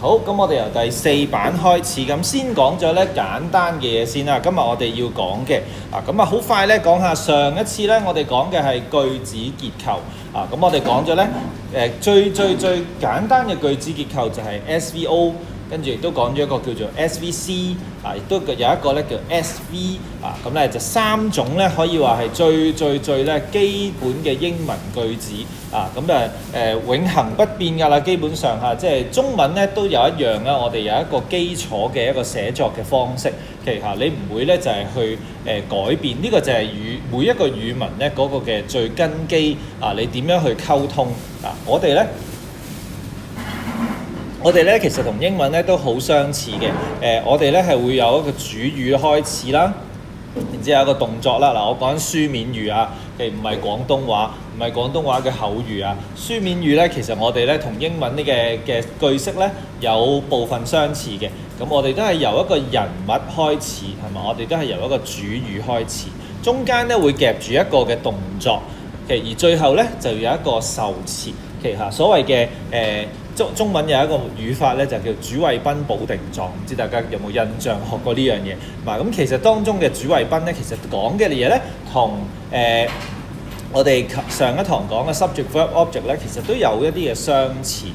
好，咁我哋由第4版開始，咁先講咗咧簡單嘅嘢先啦。今日我哋要講嘅咁好快咧講下上一次咧，我哋講嘅係句子結構咁我哋講咗咧最簡單嘅句子結構就係 SVO。跟住亦都講咗一個叫做 SVC 亦都有一個咧叫 SV 咁咧就3種咧可以話係最咧基本嘅英文句子永恆不變㗎啦，基本上即係中文咧都有一樣啦，我哋有一個基礎嘅一個寫作嘅方式，其實你唔會咧就係去改變，呢個就係每一個語文咧嗰個嘅最根基你點樣去溝通我哋咧其實同英文咧都好相似嘅，我哋咧係會有一個主語開始啦，然之後有一個動作啦。我講書面語其實唔係廣東話，唔係廣東話嘅口語書面語咧，其實我哋咧同英文嘅句式咧有部分相似嘅。咁我哋都係由一個人物開始，係嘛？我哋都係由一個主語開始，中間咧會夾住一個嘅動作，而最後咧就有一個受詞。所謂嘅中文有一個語法咧，就叫主謂賓補定狀，唔知大家有冇印象學過呢樣嘢？咁其實當中嘅主謂賓咧，其實講嘅嘢咧，同我哋上一堂講嘅 subject verb object 咧，其實都有一啲嘅相似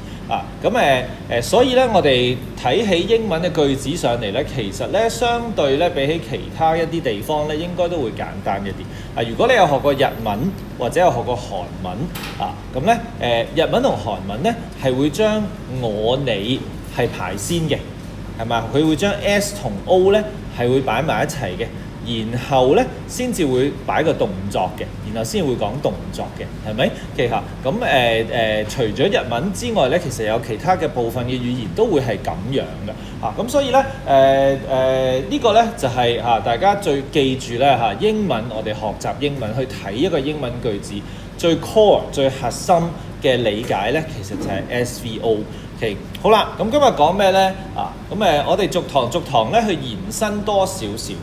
所以咧，我哋睇起英文嘅句子上嚟咧，其實咧相對咧比起其他一啲地方咧，應該都會簡單一啲。如果你有學過日文或者有學過韓文咁咧日文同韓文咧係會將我你係排先嘅，係嘛？佢會將 S 同 O 咧係會擺埋一齊嘅。然後咧先至會擺個動作嘅，然後先會講動作嘅，係咪？其實咁除咗日文之外咧，其實有其他嘅部分嘅語言都會係咁樣嘅咁所以咧呢個咧就係大家最記住咧英文我哋學習英文去睇一個英文句子最 core 最核心嘅理解咧，其實就係 SVO。好啦，咁今日講咩咧？我哋逐堂咧去延伸多少少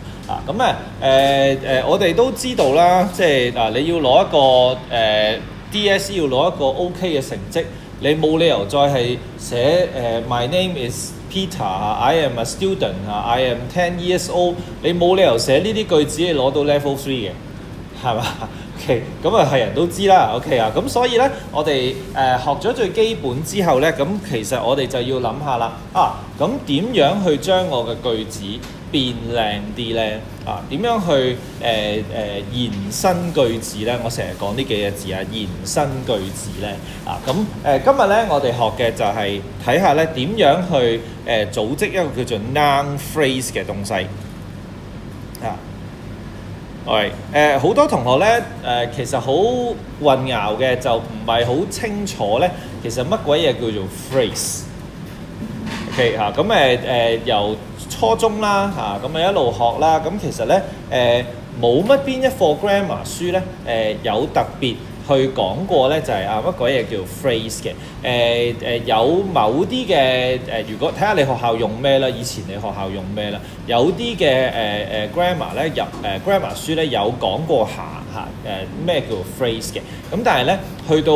我哋都知道啦，即係你要攞一個DSE 要攞一個 OK 嘅成績，你冇理由再係寫My name is Peter，I am a student，I am 10 years old， 你冇理由寫呢啲句子你攞到 level 3嘅，係嘛？OK， 咁係人都知啦。OK 咁所以咧，我哋學咗最基本之後咧，咁其實我哋就要諗下啦。咁點樣去將我嘅句子變靚啲咧？點樣去延伸句子咧？我成日講呢幾個字延伸句子咧。咁今日咧，我哋學嘅就係睇下咧點樣去組織一個叫做 noun phrase 嘅東西。好多同學咧其實好混淆嘅，就唔係好清楚咧，其實乜鬼嘢叫做 phrase。OK 咁由初中啦咁一路學啦，咁其實咧冇乜邊一課 grammar 書咧有特別去講過咧，就係乜鬼嘢叫 phrase 嘅。有某啲嘅如果睇下你學校用咩啦，以前你學校用咩啦，有啲嘅grammar 咧grammar 書咧有講過下咩叫 phrase 嘅。咁但係咧去到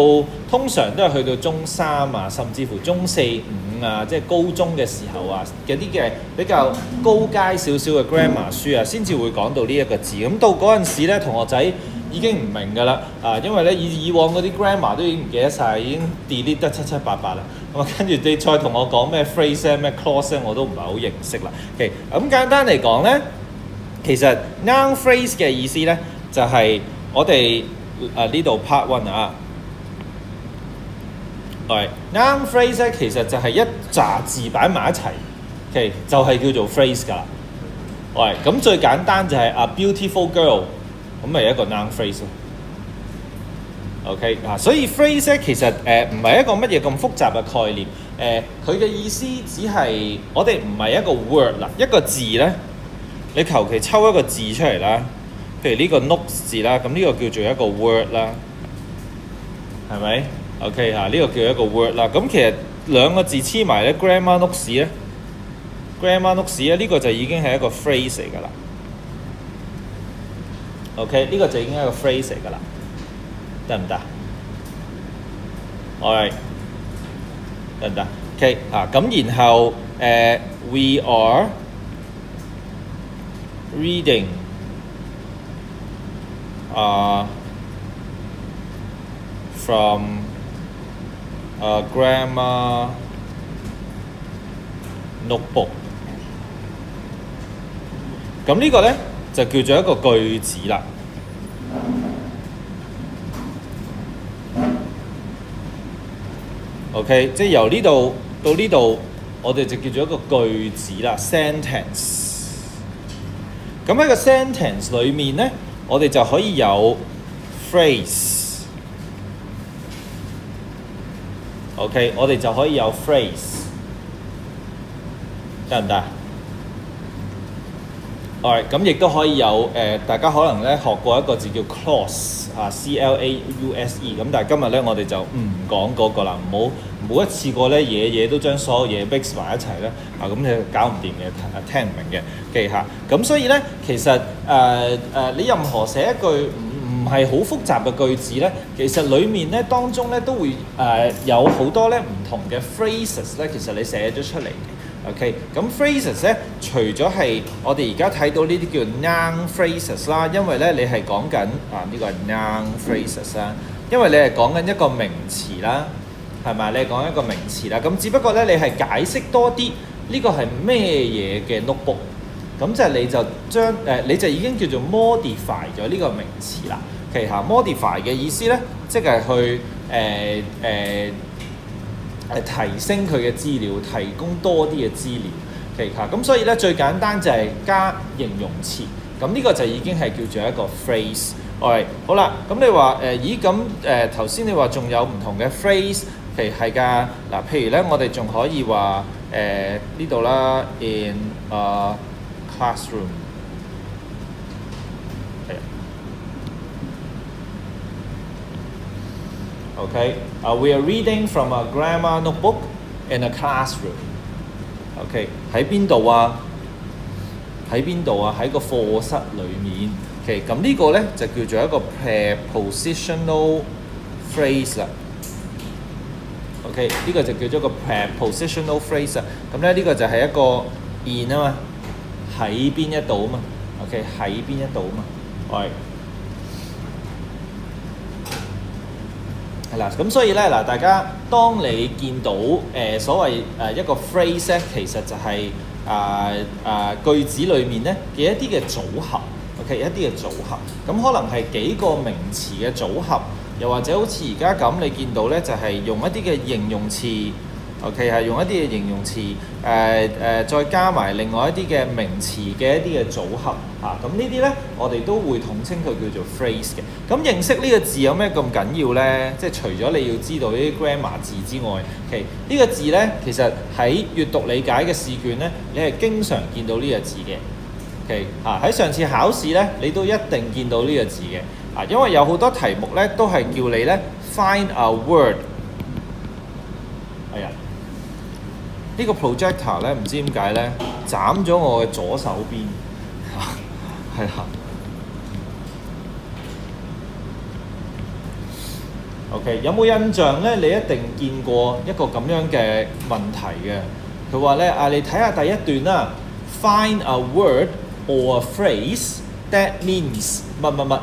通常都係去到中3甚至乎中4、5即係高中嘅時候嗰啲嘅比較高階少少嘅 grammar 書先至會講到呢一個字。咁到嗰陣時咧，同學仔已經唔明㗎啦，因為咧以往嗰啲 grammar 都已經唔記得晒，已經 delete 得七七八八啦。咁跟住你再同我講咩 phrase 咩 clause 我都唔係好認識啦。OK，咁簡單嚟講咧，其實 noun phrase 嘅意思咧就係我哋呢度 part 1noun phrase 咧其實就係一紮字擺埋一齊，OK 就係叫做 phrase 㗎啦。咁最簡單就係 a beautiful girl。咁咪一個 noun phrase 咯。OK 所以 phrase 咧其實唔係一個乜嘢咁複雜嘅概念。佢嘅意思只係我哋唔係一個 word 啦，一個字咧，你求其抽一個字出嚟啦，譬如呢個 note 字啦，咁呢個叫做一個 word 啦，係咪 ？OK 呢個叫一個 word 啦。咁其實兩個字黐埋咧 grammar notes 咧 grammar notes 咧呢個就已經係一個 phrase 嚟㗎啦。OK， 呢個就已經係一個 phrase 嚟㗎啦，得唔得？Alright，得唔得？ OK 咁然後we are reading from a grammar notebook。咁呢個咧就叫做一個句子啦。OK， 即係由呢度到呢度，我哋就叫做一個句子啦 ，sentence。咁喺個 sentence 裡面咧，我哋就可以有 phrase。OK， 我哋就可以有 phrase， 得唔得？Alright， 咁亦都可以有大家可能咧學過一個字叫 clause clause，咁但係今日咧我哋就唔講嗰個啦，唔好一次過咧嘢都將所有嘢 mix 埋一齊咧咁你搞唔掂嘅，聽唔明嘅記下。咁所以咧其實你任何寫一句唔係好複雜嘅句子咧，其實裡面咧當中咧都會有好多咧唔同嘅 phrases 咧，其實你寫咗出嚟嘅。OK， 咁 phrases 咧，除咗係我哋而家睇到呢啲叫 noun phrases 啦，因為咧你係講緊呢個係 noun phrases 啦，因為你係講緊一個名詞啦，係咪？你係講一個名詞啦，咁只不過咧你係解釋多啲呢個係咩嘢嘅 notebook， 咁就你就將你就已經叫做 modify 咗呢個名詞啦。其實 modify 嘅意思咧，即係去提升佢嘅資料，提供多啲嘅資料。咁所以咧最簡單就係加形容詞，咁呢個就已經係叫做一個 phrase。好啦，咁你話頭先你話仲有唔同嘅 phrase， 其實係㗎。嗱，譬如咧我哋仲可以話呢度啦 ，in a classroom。Okay, we are reading from a grammar notebook in a classroom. Okay， 喺邊度啊？喺邊度啊？喺個課室裏面。Okay， 咁呢個咧就叫做一個 prepositional phrase 啦。Okay， 呢個就叫做一個 prepositional phrase 啦。咁咧呢個就係一個 in 啊嘛，喺邊一度啊嘛。Okay， 喺邊一度啊嘛。係啦，咁所以咧大家當你見到所謂一個 phrase 咧，其實就係句子裡面咧嘅一啲嘅組合 ，OK， 一啲嘅組合，咁可能係幾個名詞嘅組合，又或者好似而家咁，你見到咧就係用一啲嘅形容詞 ，OK， 係用一啲嘅形容詞，再加埋另外一啲嘅名詞嘅一啲嘅組合。咁呢啲咧，我哋都會統稱佢叫做 phrase 嘅。咁認識呢個字有咩咁緊要咧？即係除咗你要知道呢啲 grammar 字之外，呢個字咧，其實喺閱讀理解嘅試卷咧，你係經常見到呢個字嘅。喺上次考試咧，你都一定見到呢個字嘅。因為有好多題目咧，都係叫你咧 find a word。呢個 projector 咧，唔知點解咧，斬咗我嘅左手邊。係啦。OK， 有冇印象咧？你一定見過一個咁樣嘅問題嘅。佢話咧你睇下第一段啦 ，find a word or a phrase that means 乜乜乜，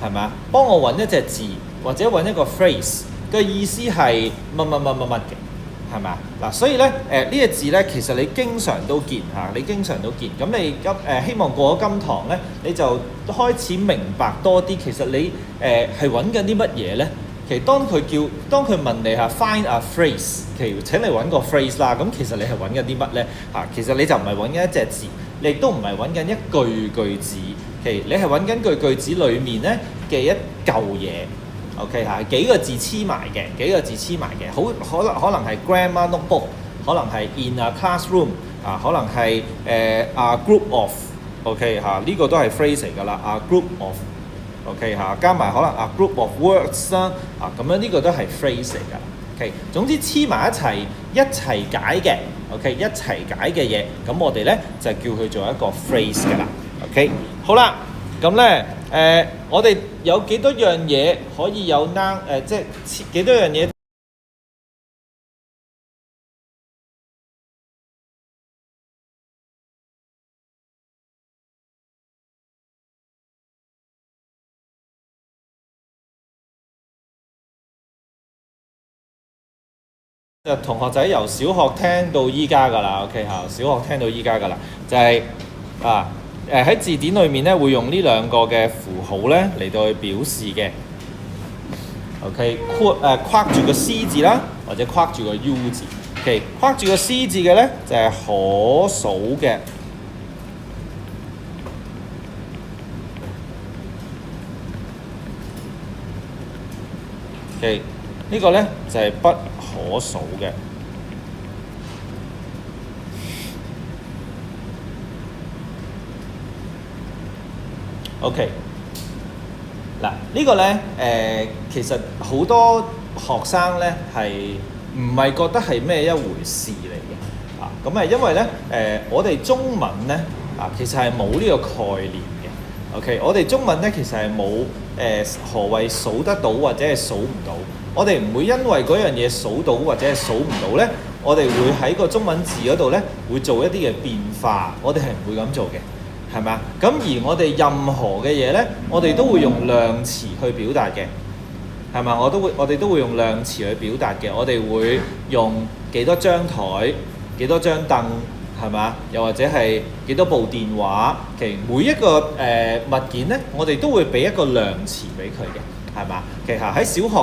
係咪啊？幫我揾一隻字或者揾一個 phrase 嘅意思係乜乜乜乜乜嘅。係咪啊？嗱，所以咧呢個字咧，其實你經常都見嚇，你經常都見。咁你希望過咗今堂咧，你就開始明白多啲。其實你係揾緊啲乜嘢咧？其實當佢問你嚇 find a phrase， 其實請你揾個 phrase 啦。咁其實你係揾緊啲乜咧？其實你就唔係揾緊一隻字，你亦都唔係揾緊一句子。你係揾緊句子裡面咧嘅一嚿嘢。OK 幾個字黐埋嘅，可能係 grammar notebook， 可能係 in a classroom， 可能係a group of，OK 呢個都係 phrase 嚟㗎啦，a group of，OK 加埋可能a group of words 啦，咁樣呢個都係 phrase 嚟㗎。OK， 總之黐埋一齊解嘅 ，OK 一齊解嘅嘢，咁我哋咧就叫佢做一個 phrase 㗎啦。OK， 好啦，咁咧。我哋有幾多樣嘢可以有即係幾多樣嘢？就同學仔由小學聽到依家㗎啦，OK 嚇，小學聽到依家㗎啦，就係、喺字典裏面咧會用呢兩個嘅符號咧嚟到去表示嘅。OK，框住個 C 字啦，或者框住個 U 字。OK，框住個 C 字嘅咧就係、可數嘅。OK，呢個咧就係、不可數嘅。OK，嗱呢個咧其實好多學生咧係唔係覺得係咩一回事嚟嘅咁因為咧我哋中文咧其實係冇呢個概念嘅。OK，我哋中文咧其實係冇何謂數得到或者係數唔到。我哋唔會因為嗰樣嘢數到或者係數唔到咧，我哋會喺個中文字嗰度咧會做一啲嘅變化。我哋係唔會咁做嘅。係咪啊？咁而我哋任何嘅嘢咧，我哋都會用量詞去表達嘅，係咪？我哋都會用量詞去表達嘅。我哋會用幾多張台、幾多張凳，係咪？又或者係幾多部電話，其實每一個物件咧，我哋都會俾一個量詞俾佢嘅。係嘛？其實喺小學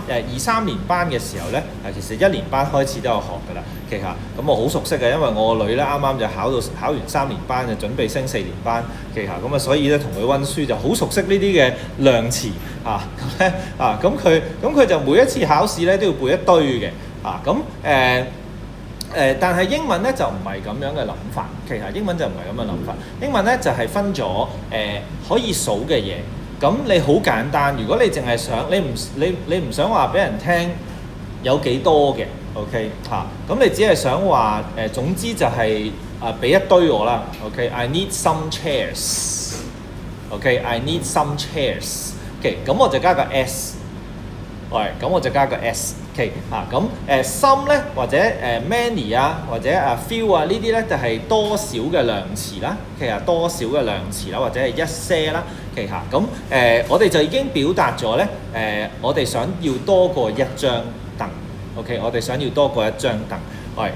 2、3年班嘅時候咧，其實1年班開始都有學㗎啦。其實咁我好熟悉嘅，因為我個女咧啱啱就考完3年班，就準備升4年班。其實咁所以咧同佢溫書就好熟悉呢啲嘅量詞咁咧咁佢就每一次考試咧都要背一堆嘅但係英文咧就唔係咁樣嘅諗法。其實英文就唔係咁嘅諗法。英文咧就係分咗可以數嘅嘢。咁你好簡單，如果你淨係想你唔想話俾人聽有幾多嘅 ，OK 咁你只係想話總之就係俾一堆我啦 ，OK，I need some chairs，OK，I need some chairs，OK，咁我就加個 s， 咁我就加個 s，OK，some 咧或者many 或者few 呢啲咧就係多少嘅量詞啦，其實多少嘅量詞啦，或者係一些啦。咁我哋就已經表達咗咧，我哋想要多過一張凳 ，OK， 我哋想要多過一張凳，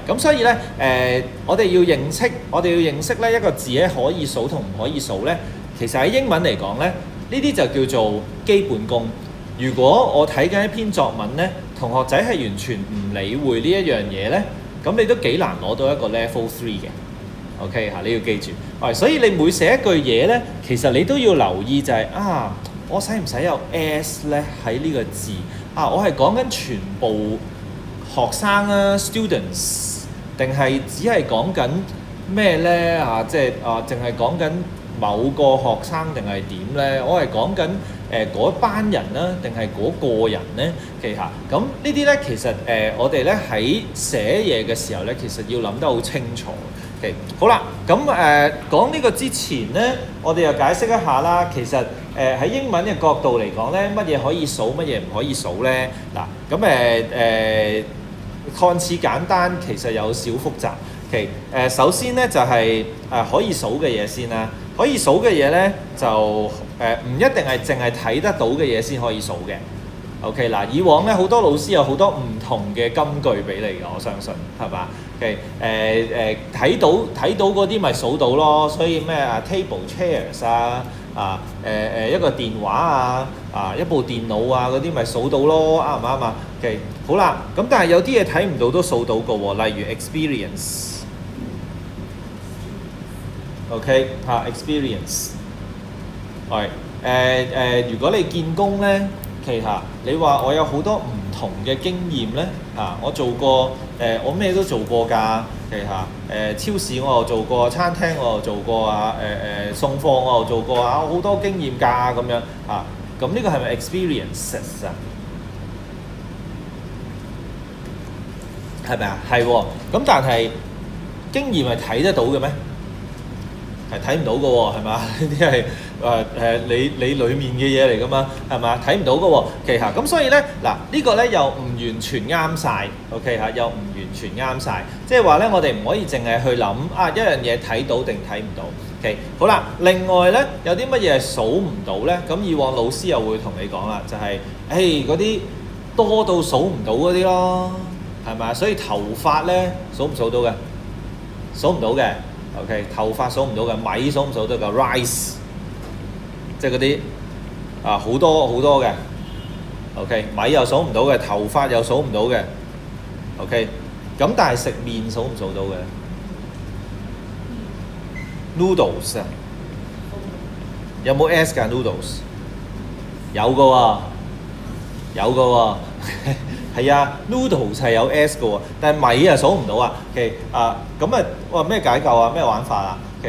咁所以咧，我哋要認識咧一個字咧可以數同唔可以數咧，其實喺英文嚟講咧，呢啲就叫做基本功。如果我睇緊一篇作文咧，同學仔係完全唔理會呢一樣嘢咧，咁你都幾難攞到一個 level 3嘅。OK 你要記住，所以你每寫一句嘢咧，其實你都要留意就係我使唔使有 s 咧喺呢個字我係講緊全部學生students， 定係只係講緊咩咧即係淨係講緊某個學生定係點咧？我係講緊嗰班人啦，定係嗰個人咧？咁呢啲咧，其實我哋咧喺寫嘢嘅時候咧，其實要諗得好清楚。好啦，咁講呢個之前咧，我哋又解釋一下啦。其實喺英文嘅角度嚟講咧，乜嘢可以數，乜嘢唔可以數咧？嗱，咁看似簡單，其實有少複雜。首先咧就係可以數嘅嘢先啦。可以數嘅嘢咧就唔一定係淨係睇得到嘅嘢先可以數嘅。OK 嗱，以往咧好多老師有好多唔同嘅金句俾你嘅，我相信係嘛？OK 睇到嗰啲咪數到咯，所以咩table chairs 一個電話一部電腦嗰啲咪數到咯，啱唔啱啊？OK 好啦，咁但係有啲嘢睇唔到都數到嘅喎，例如 experience。OK experience。如果你見工咧，其實你話我有好多唔同嘅經驗咧我做過我咩都做過㗎。其實超市我又做過，餐廳我又做過送貨我又做過好多經驗㗎咁樣咁呢個係咪 experiences 係咪啊？係喎。咁但係經驗係睇得到嘅咩？係睇唔到嘅喎，係嘛？呢啲係你裡面嘅嘢嚟㗎嘛，係嘛？睇唔到嘅喎，其實咁所以咧呢個咧又唔完全啱晒 ，OK 又唔完全啱晒。即係話咧我哋唔可以淨係去諗一樣嘢睇到定睇唔到 ，OK 好啦。另外咧有啲乜嘢係數唔到咧？咁以往老師又會同你講啦，就係嗰啲多到數唔到嗰啲咯，係咪啊？所以頭髮咧數唔數到嘅？數唔到嘅。OK， 頭髮數唔到嘅，米數唔數到嘅 rice， 即係嗰啲好多好多嘅。OK， 米又數唔到嘅，頭髮又數唔到嘅。OK， 咁但係食麵數唔數到嘅？Noodles 啊，有冇 S 㗎 noodles？ 有嘅喎，有嘅喎。係啊 ，noodles 係有 S 嘅喎，但係米啊數唔到啊。其咁哇咩解構啊？咩玩法啊？其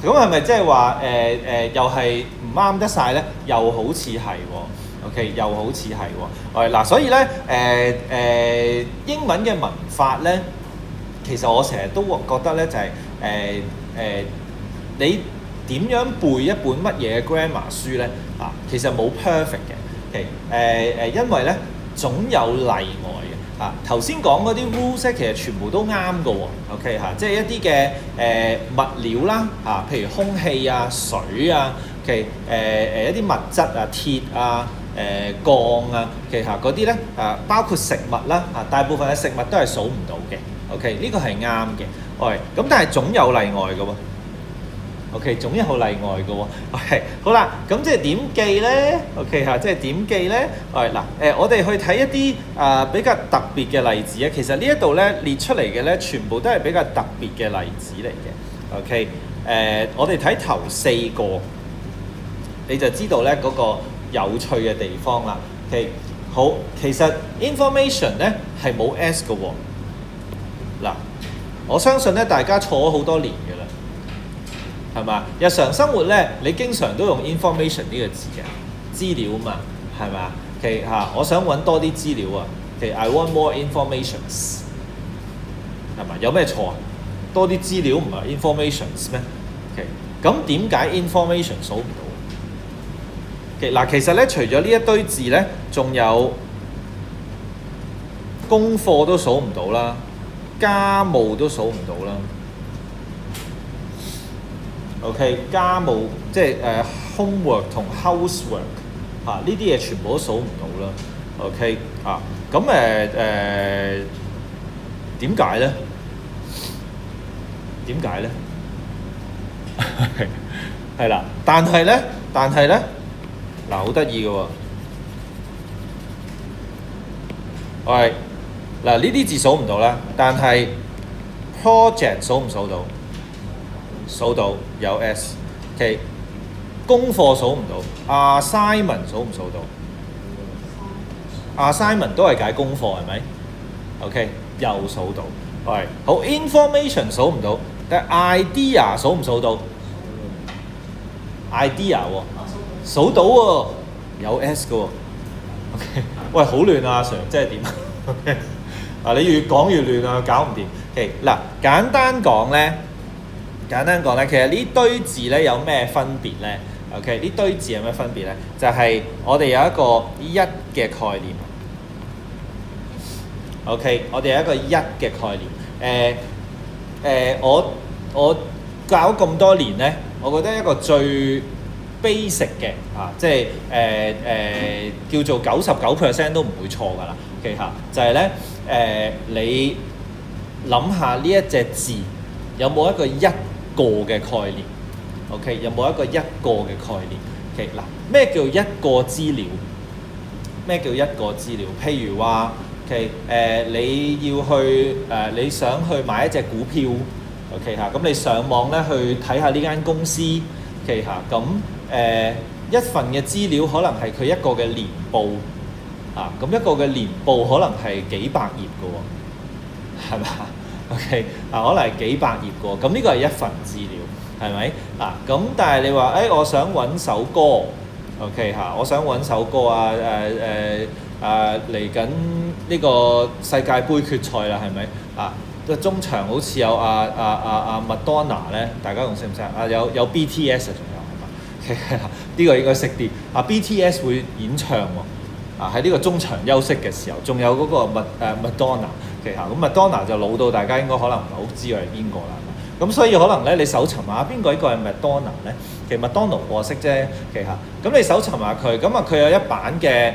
咁係咪即係話又係唔啱得晒咧？又好似係喎。OK， 又好似係喎。嗱，所以咧英文嘅文法咧，其實我成日都覺得咧就係你點樣背一本乜嘢 grammar 書咧？其實冇 perfect 嘅。因為咧總有例外嘅。頭先講嗰啲 rules 咧，其實全部都啱嘅喎。OK 即係一啲嘅物料啦，譬如空氣啊、水啊，一啲物質啊、鐵啊、鋼啊，其實嗰啲咧包括食物啦，大部分嘅食物都係數唔到嘅。OK， 呢個係啱嘅。咁但係總有例外嘅喎。OK， 總有例外嘅喎。OK， 好啦，咁即係點記咧 ？OK 即係點記咧？我哋去睇一啲比較特別嘅例子啊。其實呢一度咧列出嚟嘅咧，全部都係比較特別嘅例子嚟嘅。OK，我哋睇頭4個，你就知道咧嗰個有趣嘅地方啦。OK， 好，其實 information 咧係冇 S 嘅喎。我相信咧大家錯咗好多年嘅啦。係嘛？日常生活咧，你經常都用 information 呢個字嘅資料嘛，係咪啊？我想揾多啲資料啊。I want more informations， 係嘛？有咩錯啊？多啲資料唔係 informations 咩？咁點解 information 數唔到？其實咧，除咗呢一堆字咧，仲有功課都數唔到啦，家務都數唔到啦。OK， 家務即係homework 同 housework 呢啲嘢全部都數唔到啦。OK 咁點解咧？點解咧？係啦，但係咧，好得意嘅喎。呢啲字數唔到啦，但係 project 數唔數到？數到有 S。OK， 功課數唔到 ，assignment 數唔數到 ？assignment 都係解功課係咪 ？OK， 又數到。好 information 數唔到，但係 idea 數唔數到 ？idea 喎，數到喎，有 S 嘅喎。OK， 喂，好亂啊，阿 Sir， 即係點？OK， 你越講越亂啊，搞唔掂。OK， 簡單講咧，其實呢堆字咧有咩分別咧 ？OK， 呢堆字有咩分別咧？就係我哋有一個一嘅概念。OK， 我哋有一個一嘅概念。我教咁多年咧，我覺得一個最 basic 嘅即係叫做99% 都唔會錯㗎啦。OK 就係咧你諗下呢一隻字有冇一個一個嘅概念 ？OK， 有冇一個一個嘅概念 ？OK， 咩叫一個資料？咩叫一個資料？譬如話，OK， 你要去你想去買一隻股票 ，OK 咁你上網咧去睇下呢間公司 ，OK 咁一份嘅資料可能係佢一個嘅年報咁一個嘅年報可能係幾百頁嘅喎，係咪？OK 可能係幾百頁嘅喎，咁呢個係一份資料，係咪？咁但係你話我想揾首歌 ，OK 我想揾首歌嚟緊呢個世界盃決賽啦，係咪？中場好似有麥當娜咧，大家仲識唔識有 BTS 仲有係嘛？呢個應該識啲。BTS 會演唱喎，喺呢個中場休息嘅時候，仲有嗰個麥當娜。咁麥當娜就老到大家應該可能唔係好知佢係邊個啦。咁所以可能咧，你搜尋下邊個係麥當娜咧？其實麥當勞我識啫。咁你搜尋下佢，咁佢有一版嘅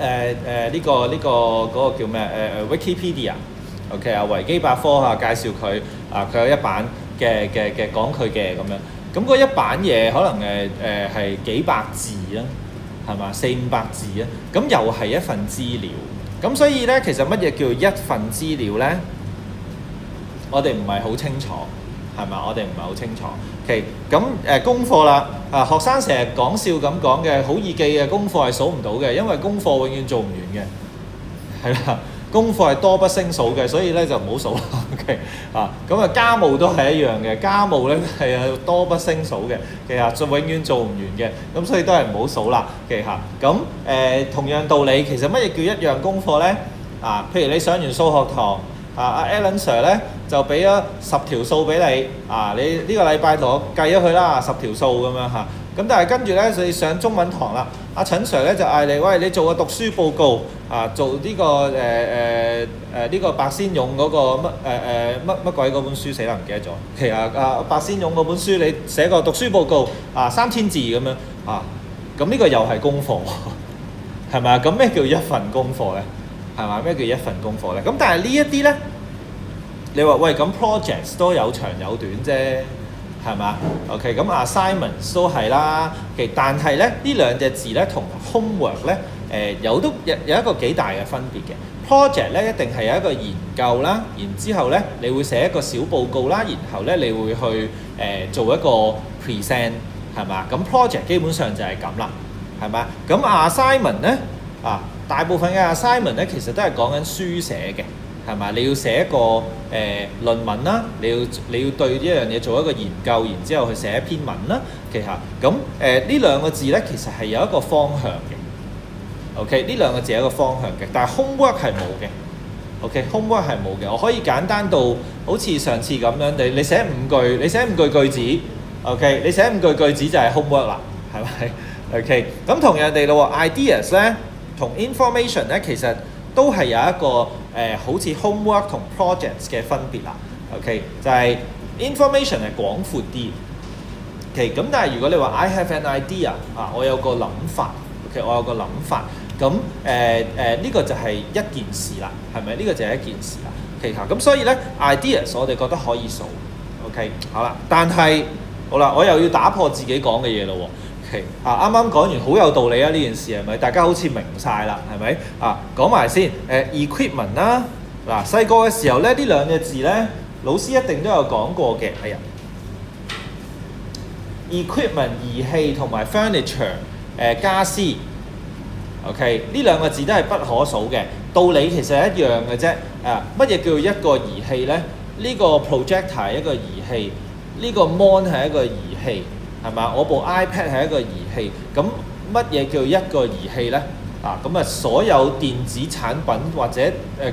嗰個叫咩Wikipedia，OK 啊維基百科介紹佢佢有一版嘅講佢嘅咁樣，咁嗰一版嘢可能係幾百字啦，係嘛400-500字啊，咁又係一份資料，咁所以咧其實乜嘢叫一份資料咧？我哋唔係好清楚，係嘛？我哋唔係好清楚。OK， 咁功課啦，學生成日講笑咁講嘅，好易記嘅功課係數唔到嘅，因為功課永遠做唔完嘅，係啦。功課係多不勝數嘅，所以咧就唔好數啦。OK，咁家務都係一樣嘅，家務咧係多不勝數嘅，其實就永遠做唔完嘅，咁所以都係唔好數啦。OK，咁同樣道理，其實乜嘢叫一樣功課咧？譬如你上完數學堂。阿 Alan Sir 咧就俾咗10條數俾你，你呢個禮拜同我計咗佢啦，10條數咁樣嚇。咁但係跟住咧，你上中文堂啦，阿陳 Sir 咧就嗌你，喂，你做個讀書報告，做呢個呢個白先勇嗰個乜鬼嗰本書死啦唔記得咗。其實白先勇嗰本書你寫個讀書報告3000字咁樣咁呢個又係功課，係咪啊？咁咩叫一份功課咧？係嘛？咩叫一份功課咧？咁但係呢一啲咧，你話喂咁 projects 都有長有短啫，係嘛 ？OK， 咁 assignments 都係啦。但係咧呢兩隻字咧同 homework 咧有一個幾大嘅分別嘅。project 咧一定係有一個研究啦，然之後咧你會寫一個小報告啦，然後咧你會去做一個 present 係嘛？咁 project 基本上就係咁啦，係嘛？咁 assignment 咧大部分嘅 assignment 咧，其實都係講緊書寫嘅，係嘛？你要寫一個論文啦，你要對呢一樣嘢做一個研究，然之後去寫一篇文啦。其實咁呢兩個字咧，其實係有一個方向嘅。OK， 呢兩個字係一個方向嘅，但係 homework 係冇嘅。OK，homework 係冇嘅。我可以簡單到好似上次咁樣，你寫5句，你寫5句句子。OK， 你寫5句句子就係 homework 啦，係咪 ？OK， 咁同樣地咯 ideas 咧。同 information 咧，其實都係有一個好似 homework 同 projects 嘅分別啦。OK， 就係 information 係廣闊啲。OK， 咁但係如果你話 I have an idea 我有個諗法。OK， 我有個諗法。咁呢個就係一件事啦，係咪？呢個就係一件事啦。OK，咁所以咧 ideas 我哋覺得可以數。OK， 好啦，但係好啦，我又要打破自己講嘅嘢咯喎。啱啱講完好有道理啊！呢件事係咪？大家好似明晒啦，係咪？講埋先equipment 啦。細個嘅時候咧，呢兩隻字咧，老師一定都有講過嘅。equipment 儀器同埋 furniture 家私。OK， 呢兩個字都係不可數嘅，道理其實係一樣嘅啫。乜嘢叫一個儀器咧？呢個 projector 係一個儀器，呢個 mon 係一個儀器。係嘛？我部 iPad 係一個儀器，咁乜嘢叫一個儀器咧？咁所有電子產品或者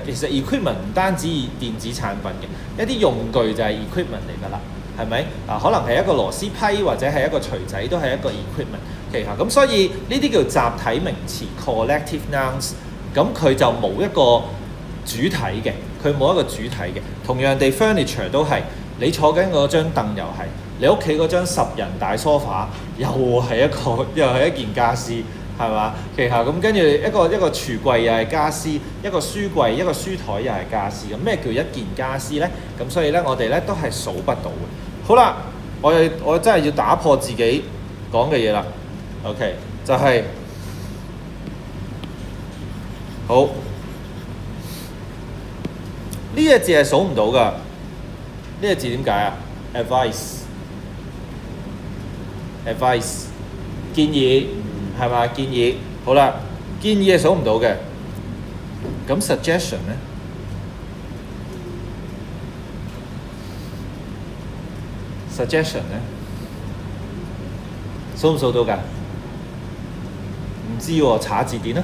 其實 equipment 唔單止電子產品嘅，一啲用具就係 equipment 嚟㗎啦，係咪？可能係一個螺絲批或者係一個錘仔都係一個 equipment。咁所以呢啲叫集體名詞 collective nouns， 咁佢就冇一個主體嘅，佢冇一個主體嘅。同樣地 furniture 都係，你坐緊嗰張凳又係。你屋企嗰張10人大梳化又係一件家私，係嘛？咁跟住一個櫥櫃又係家私，一個書櫃一個書台又係家私。咁咩叫一件家私咧？咁所以咧，我哋咧都係數不到嘅。好啦，我真係要打破自己講嘅嘢啦。OK， 就係好呢隻字係數唔到㗎。呢隻字點解啊 ？advice 建議係嘛？建議好啦，建議係數唔到嘅。咁 suggestion 咧 ？suggestion 咧數唔數到㗎？唔知喎，查字典啦，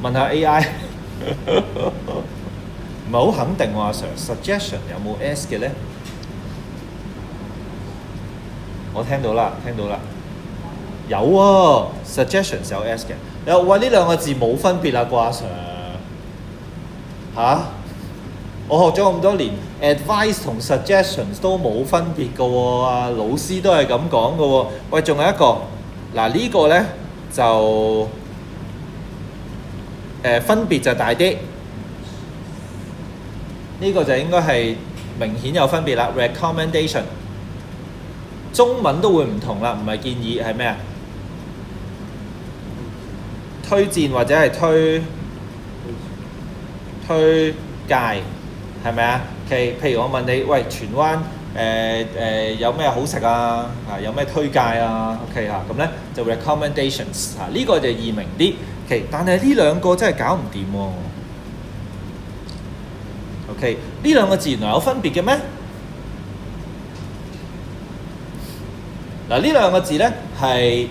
問下 AI 唔係好肯定喎，阿 Sir。suggestion 有冇 S 嘅咧？我聽到啦，有喎，suggestions 有 S 嘅。你話喂，呢兩個字冇分別啦，阿 Sir 我學咗咁多年 ，advice 同 suggestions 都冇分別嘅喎，老師都係咁講嘅喎。喂，仲有一個，呢個咧就分別就大啲。呢個就應該係明顯有分別啦。recommendation 中文都會唔同啦，唔係建議係咩啊？推薦或者係推介係咪啊？譬如我問你，喂，荃灣有咩好食啊？有咩推介啊？OK 嚇，咁咧就 recommendations 嚇，呢個就易明啲。但係呢兩個真係搞唔掂喎。OK， 呢兩個字原來有分別嘅咩？嗱，呢兩個字咧係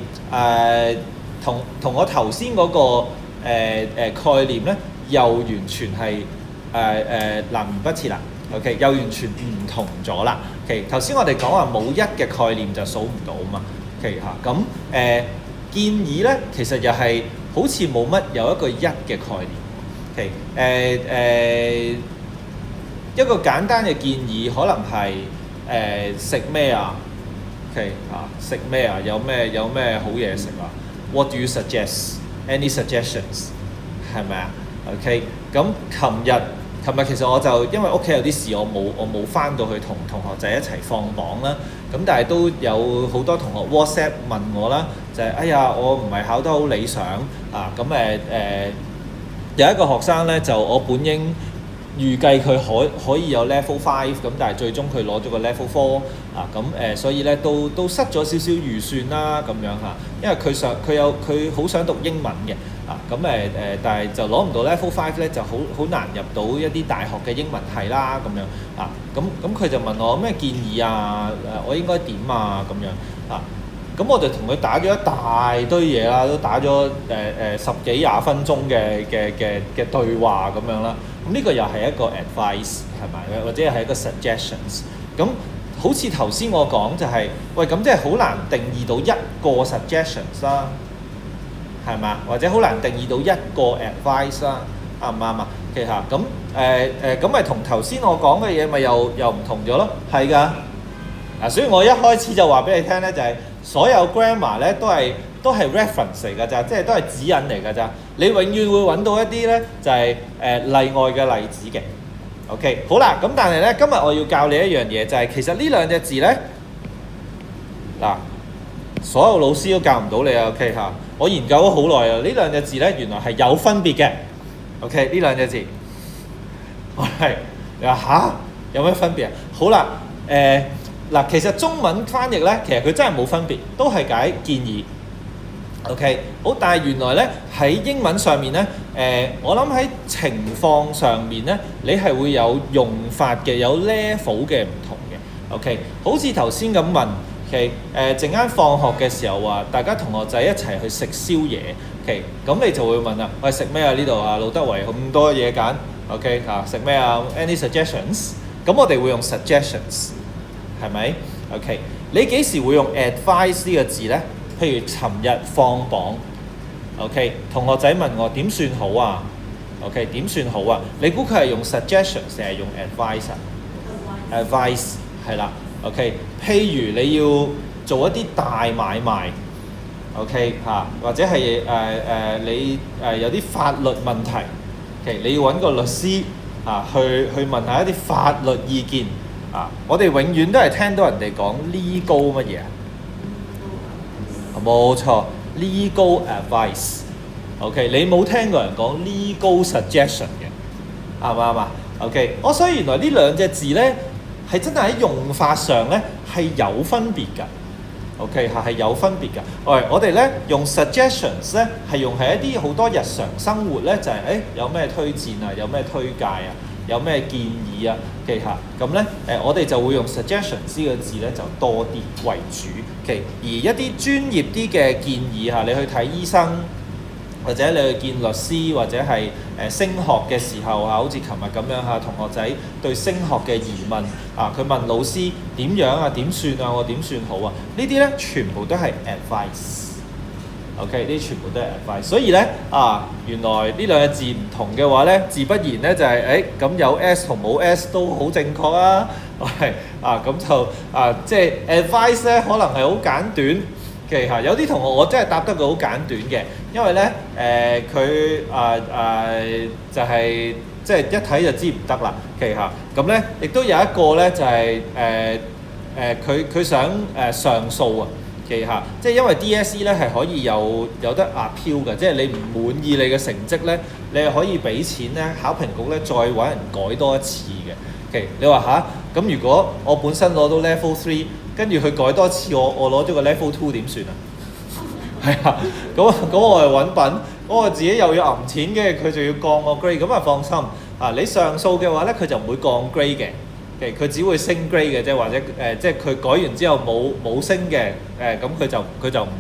同我頭先嗰個概念咧，又完全係南轅北轍啦。OK， 又完全唔同咗啦。OK， 頭先我哋講話冇一嘅概念就數唔到嘛。OK 嚇，咁建議咧其實又係好似冇乜有一個一嘅概念。OK，一個簡單嘅建議可能係食咩啊 ？OK 嚇，食咩啊？有咩好嘢食啊 ？What do you suggest? Any suggestions？ 係咪啊 ？OK， 咁琴日其實我就因為屋企有啲事，我冇翻到去同同學仔一齊放榜啦。咁但係都有好多同學 WhatsApp 問我啦，就係哎呀，我唔係考得好理想啊。咁有一個學生咧，就我本應預計佢可以有 level 5，咁但係最終佢攞咗個 level 4啊，咁所以咧都失咗少少預算啦咁樣嚇，因為佢好想讀英文嘅啊，咁但係就攞唔到 level 5咧，就好難入到一啲大學嘅英文系啦咁樣啊，咁佢就問我咩建議啊？我應該點啊咁樣啊？咁我就同佢打咗一大堆嘢啦，都打咗十幾20分鐘嘅對話咁樣啦。咁呢個又係一個 advice 係咪？或者係一個 suggestions。咁好似頭先我講就係，喂，咁即係好難定義到一個 suggestions 啦，係咪？或者好難定義到一個 advice 啦，啱唔啱啊？其實咁咪同頭先我講嘅嘢咪又唔同咗咯？係㗎。所以我一開始就話俾你聽咧，就係所有 grammar 咧都係 reference 嚟㗎咋，即係都係指引嚟㗎咋。你永遠會揾到一啲咧就係例外嘅例子嘅。OK， 好啦，咁但係咧今日我要教你一樣嘢，就係其實呢兩隻字咧嗱，所有老師都教唔到你啊。OK 嚇，我研究咗好耐啊，呢兩隻字咧原來係有分別嘅。OK， 呢兩隻字，係你話嚇有咩分別啊？好啦，嗱，其實中文翻譯咧，其實佢真係冇分別，都係解建議。OK， 好，但係原來咧喺英文上面咧，我諗喺情況上面咧，你係會有用法嘅，有 level 嘅唔同嘅。OK， 好似頭先咁問，OK， 陣間放學嘅時候話，大家同學仔一齊去食宵夜，OK， 咁你就會問啦，喂，食咩啊？呢度啊，路德圍咁多嘢揀 ，OK 嚇，食咩啊 ？Any suggestions？ 咁我哋會用 suggestions。係咪 ？OK， 你幾時會用 advice 呢個字咧？譬如尋日放榜 ，OK， 同學仔問我點算好啊 ？OK， 點算好啊？你估佢係用 suggestions 定係用 advice 啊 ？advice 係啦 ，OK。譬如你要做一啲大買賣 ，OK 嚇，或者係你有啲法律問題 ，OK， 你要揾個律師去問下一啲法律意見。我哋永遠都係聽到人哋講 legal 乜嘢啊？冇錯 ，legal advice。OK， 你冇聽過人講 legal suggestion 嘅，啱唔啱啊 ？OK， 所以原來呢兩隻字咧係真係喺用法上咧係有分別㗎。OK 係有分別㗎。我哋咧用 suggestions 咧係用喺一啲好多日常生活咧就係有咩推薦啊，有咩推介啊。有咩建議啊？嘅嚇，咁咧我哋就會用 suggestions 呢個字咧就多啲為主。而一啲專業啲嘅建議嚇，你去睇醫生，或者你去見律師，或者係升學嘅時候好似琴日咁樣嚇，同學仔對升學嘅疑問佢問老師點樣啊？點算啊？我點算好啊？呢啲咧全部都係 advice。OK， 呢啲全部都係 advice， 所以咧原來呢兩個字唔同嘅話咧，自不然咧就係咁有 S 同冇 S 都好正確啊。係咁就即係 advice 咧可能係好簡短 OK 嚇，有啲同學我真係答得佢好簡短嘅，因為咧佢就係即係一睇就知唔得啦。OK 嚇，咁咧亦都有一個咧就係佢想上訴啊。OK 嚇，即係因為 DSE 咧係可以有得 appeal 嘅，即係你唔滿意你嘅成績咧，你係可以俾錢咧考評局咧再揾人改多一次嘅。OK， 你話吓，咁如果我本身攞到 Level 3，跟住佢改多次，我攞咗個 Level 2點算啊？係啊，咁我係揾笨，我自己又要揞錢嘅，佢就要降我 grade， 咁啊放心啊！你上訴嘅話咧，佢就唔會降 grade 嘅，佢只會升 grade 嘅啫，或者即係佢改完之後冇升嘅，咁佢就唔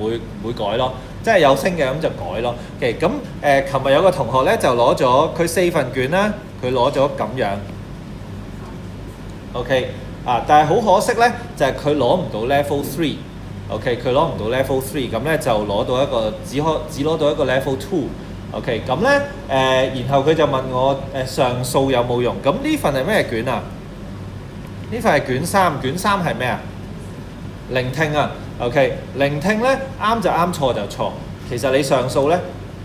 會改咯，即係有升嘅咁就改咯。咁琴日有個同學咧就攞咗佢4份卷啦，佢攞咗咁樣。OK 但係好可惜咧，就係佢攞唔到 Level 3。OK， 佢攞唔到 Level 3，咁咧就攞到一個只攞到一個 Level 2。OK， 咁咧然後佢就問我上訴有冇用？咁呢份係咩卷啊？呢份係卷3，卷3係咩啊？聆聽啊。OK， 聆聽咧啱就啱，錯就錯。其實你上訴咧，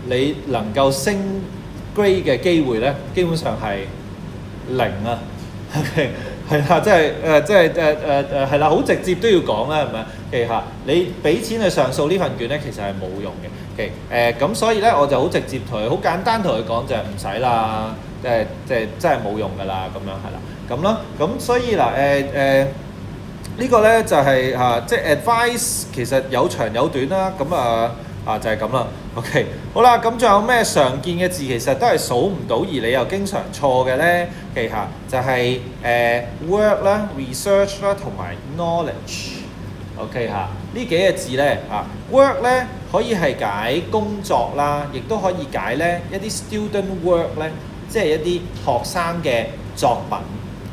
你能夠升 grade 嘅機會咧，基本上係0啊。OK。係啦，即係係啦，好直接都要講啦，係咪？其實你俾錢去上訴呢份卷咧，其實係冇用嘅。咁所以咧，我就好直接同佢，好簡單同佢講就係唔使啦，即係真係冇用㗎啦，咁樣係啦，咁咯。咁所以嗱呢個咧就係即係 advice 其實有長有短啦，咁就係咁啦。OK， 好啦，咁仲有咩常見嘅字其實都係數唔到，而你又經常錯嘅咧？記下就係work 啦、research 啦同埋 knowledge。OK 呢幾個字咧work 咧可以係解工作啦，亦都可以解咧一啲 student work 咧，即係一啲學生嘅作品。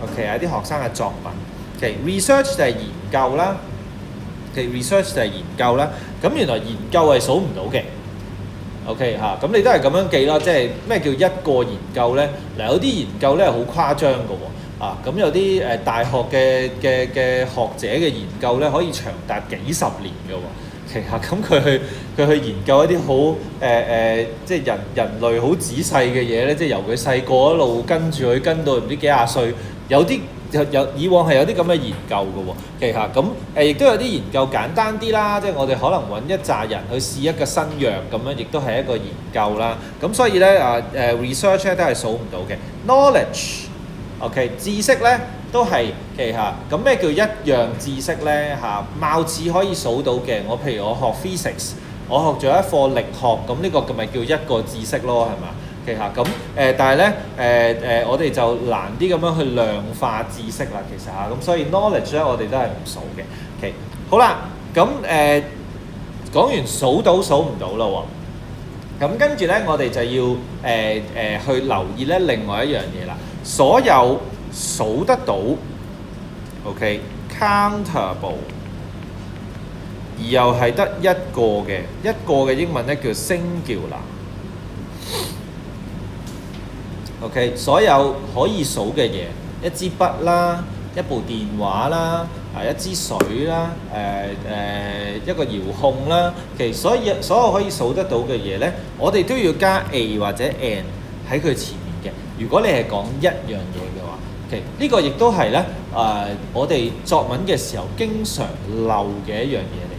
OK 一啲學生嘅作品。OK，research 就係研究啦。research 就係研究啦。咁原來研究係數唔到嘅。OK 咁你都係咁樣記啦，即係咩叫一個研究咧？嗱，有啲研究咧係好誇張嘅喎，咁有啲大學嘅學者嘅研究咧可以長達幾十年嘅喎。其實咁佢去研究一啲好即係人類好仔細嘅嘢咧，即係由佢細個一路跟住佢跟到唔知幾廿歲，有啲。以往係有啲咁嘅研究嘅喎，其實咁亦都有啲研究簡單啲啦，即係我哋可能揾一紮人去試一個新藥咁樣，亦都係一個研究啦。咁所以咧research 咧都係數唔到嘅。knowledge，OK， 知識咧都係其實咁咩叫一樣知識咧貌似可以數到嘅。我譬如我學 physics， 我學咗一課力學，咁呢個咪叫一個知識咯，係嘛？咁但係咧我哋就難啲咁樣去量化知識啦，其實咁所以 knowledge 咧我哋都係唔數嘅。OK， 好啦，咁講完數到數唔到啦喎，咁跟住咧我哋就要去留意咧另外一樣嘢啦，所有數得到 OK countable 而又係得一個嘅英文咧叫 singular。OK， 所有可以數嘅嘢，一支筆啦，一部電話啦，一支水啦，一個遙控啦，其實所有可以數得到嘅嘢咧，我哋都要加 a 或者 an 喺佢前面嘅。如果你係講一樣嘢嘅話，OK， 呢個亦都係咧我哋作文嘅時候經常漏嘅一樣嘢嚟。